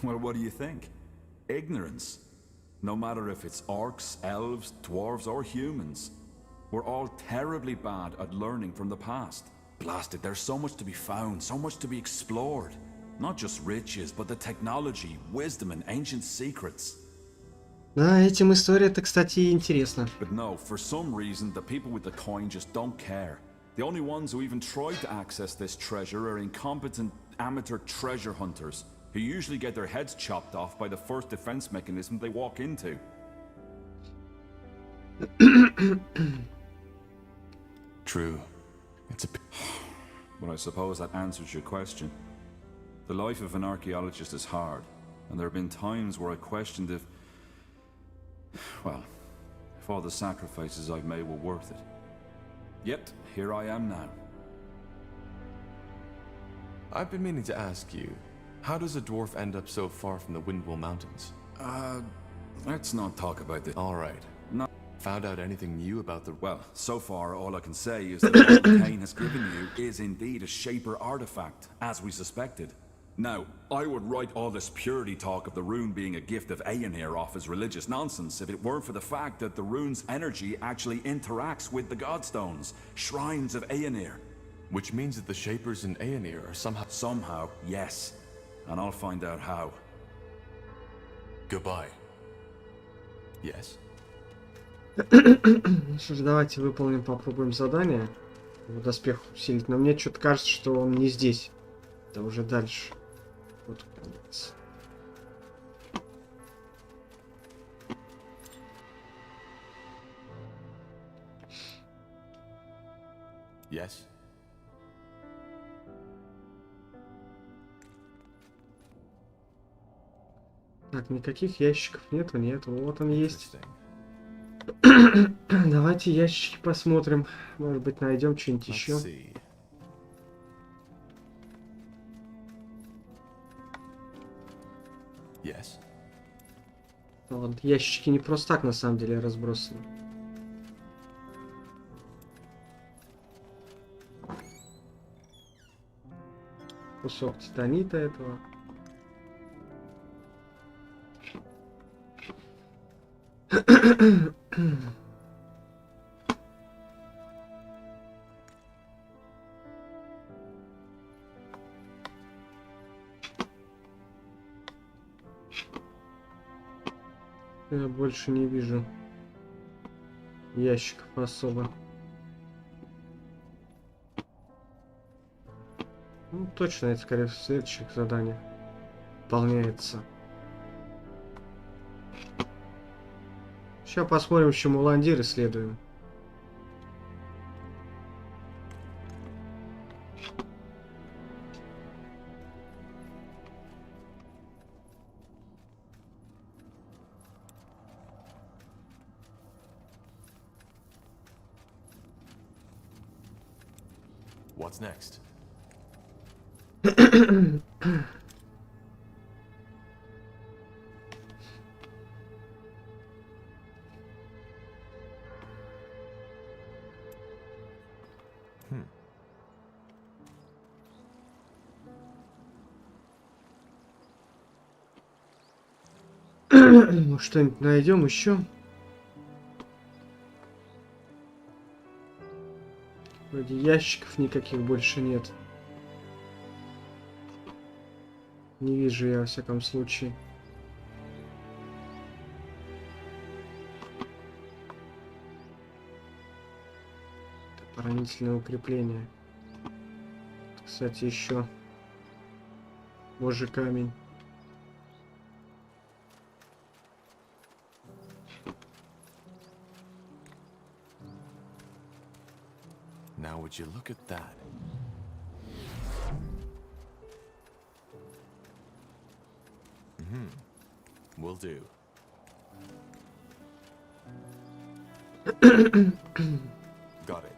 Well, what do you think? Ignorance. No matter if it's orcs, elves, dwarves, or humans. We're all terribly bad at learning from the past. Blast it, there's so much to be found, so much to be explored. Not just riches, but the technology, wisdom, and ancient secrets. Да, этим история-то, кстати, интересна. But no, for some reason, the people with the coin just don't care. The only ones who even try to access this treasure are incompetent amateur treasure hunters, who usually get their heads chopped off by the first defense mechanism they walk into. True. It's a... Well, I suppose that answers your question. The life of an archaeologist is hard, and there have been times where I questioned if... well, if all the sacrifices I've made were worth it. Yet, here I am now. I've been meaning to ask you, how does a dwarf end up so far from the Windwall Mountains? Let's not talk about this. All right. No. Found out anything new about the... Well, so far all I can say is that what Kane has given you is indeed a Shaper artifact, as we suspected. Now, I would write all this purity talk of the rune being a gift of Aeonir off as religious nonsense if it weren't for the fact that the rune's energy actually interacts with the Godstones, shrines of Aeonir. Which means that the Shapers in Aeonir are somehow... Somehow, yes. And I'll find out how. Goodbye. Yes? Что ж, давайте выполним, попробуем задание. Доспех усилить. Но мне что-то кажется, что он не здесь. Это уже дальше. Вот конец. Yes? Так, никаких ящиков нету, нету. Вот он есть. Давайте ящики посмотрим. Может быть, найдем что-нибудь еще. Yes. Вот, ящики не просто так на самом деле разбросаны. Кусок титанита этого. Я больше не вижу ящиков особо. Ну, точно, это скорее в следующих заданиях выполняется. Сейчас посмотрим, еще Муландир исследуем. What's next? Ну, что-нибудь найдем еще. Вроде ящиков никаких больше нет. Не вижу я, во всяком случае. Оборонительное укрепление. Кстати, еще Божий камень. Now would you look at that? Will do. Got it.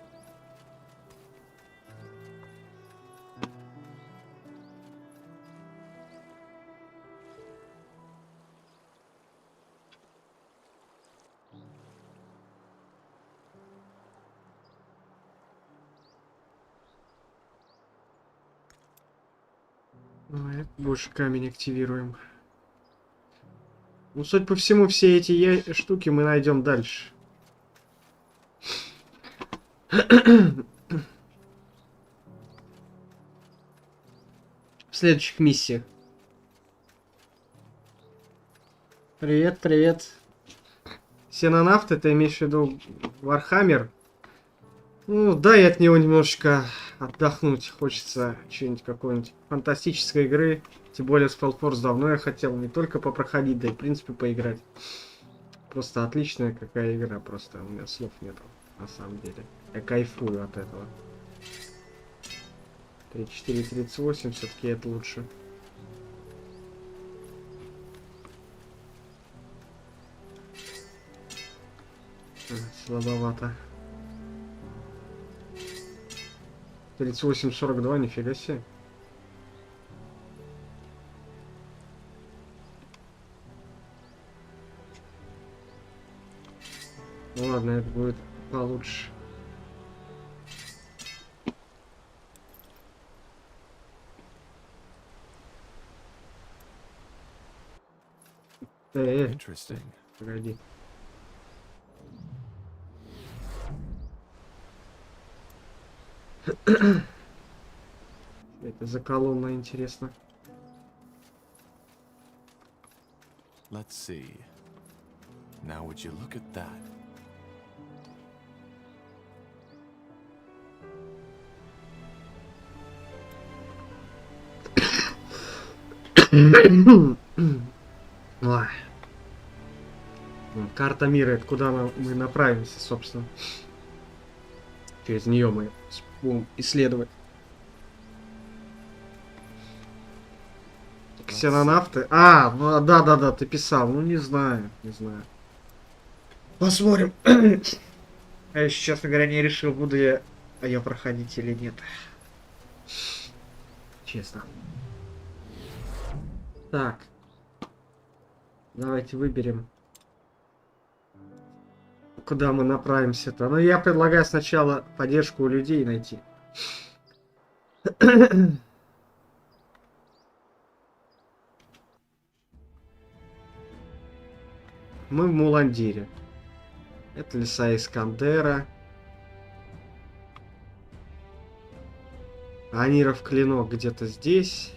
Больше камень активируем. Ну, судя по всему, все эти штуки мы найдем дальше. В следующих миссиях. Привет, привет. Синонавт, ты имеешь в виду Вархаммер? Ну, дай от него немножечко отдохнуть. Хочется чего-нибудь, какой-нибудь фантастической игры. Тем более Spellforce давно я хотел не только попроходить, да и в принципе поиграть. Просто отличная какая игра, просто у меня слов нету, на самом деле. Я кайфую от этого. 3438 все-таки это лучше. Слабовато. 3842, нифига себе. Ну ладно, это будет получше. Interesting. Погоди. Это за колонна, интересно. Let's see. Now would you look at that? Ой. Карта мира, это куда мы направимся, собственно. Через нее мы будем исследовать. Ксенонавты. А, ну, да, ты писал. Ну, не знаю. Посмотрим. Я еще, честно говоря, не решил, буду я ее проходить или нет. Честно. Так. Давайте выберем, куда мы направимся-то. Ну, я предлагаю сначала поддержку у людей найти. Мы в Муландире. Это леса Искандера. Аниров клинок где-то здесь.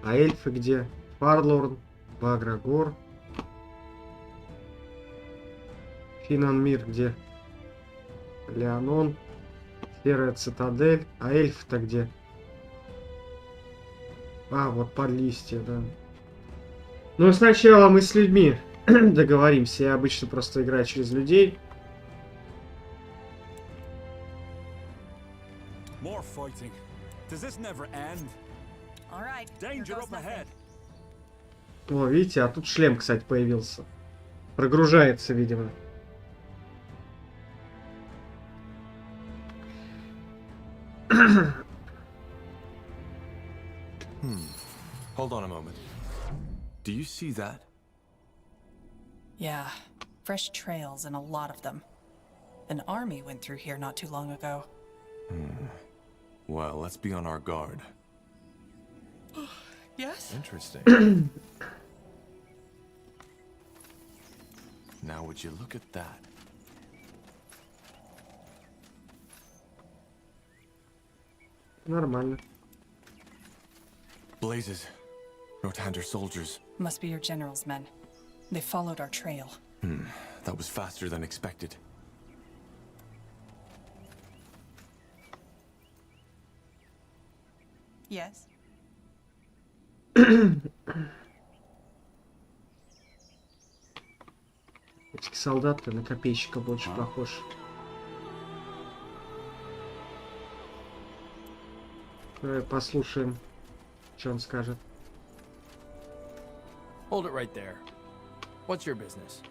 А эльфы где? Фарлорн, Баграгор. Финанмир где? Леонон. Серая цитадель. А эльфы-то где? А, вот под листья, да. Ну, сначала мы с людьми договоримся. Я обычно просто играю через людей. More fighting. Does this never end? All right, Danger up ahead. О, видите, а тут шлем, кстати, появился. Прогружается, видимо. Hold on a moment. Do you see that? Yeah, fresh trails and a lot of them. An army went through here not too long ago. Well, let's be on our guard. Yes? Interesting. Now would you look at that? Нормально. Blazes. Rotander soldiers. Must be your general's men. They followed our trail. That was faster than expected. Yes? Эти солдаты на копейщика больше похож. Давай послушаем, что он скажет. Hold it right there. What's your business?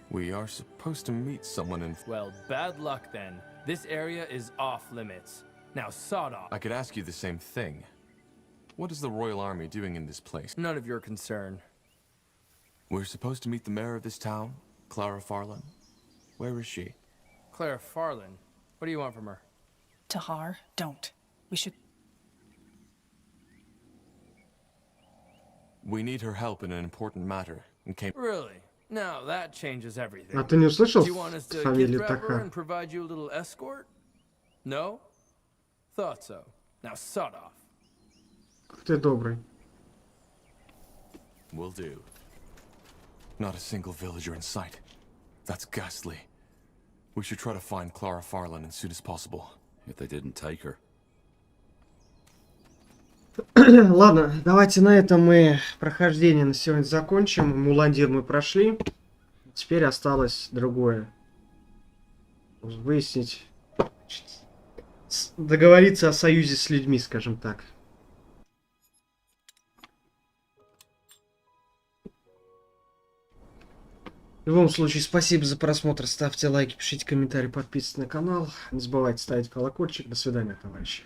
We are supposed to meet someone in... Well, bad luck then. This area is off limits. Now, sawed off. I could ask you the same thing. What is the Royal Army doing in this place? None of your concern. We're supposed to meet the mayor of this town, Clara Farland. Where is she? Claire Farland. What do you want from her? Tahar, don't. We should... We need her help in an important matter and came. Really? Now that changes everything. А ты не услышал Do you want us to фамилию gift wrap her Таха? and provide you a little escort? No? Thought so. Now sod off. Ты добрый. Will do. Not a single villager in sight. That's ghastly. We should try to find Clara Farland as soon as possible. If they didn't take her. Ладно, давайте на этом мы прохождение на сегодня закончим. Муландир мы прошли. Теперь осталось другое. Выяснить, договориться о союзе с людьми, скажем так. В любом случае, спасибо за просмотр. Ставьте лайки, пишите комментарии, подписывайтесь на канал. Не забывайте ставить колокольчик. До свидания, товарищи.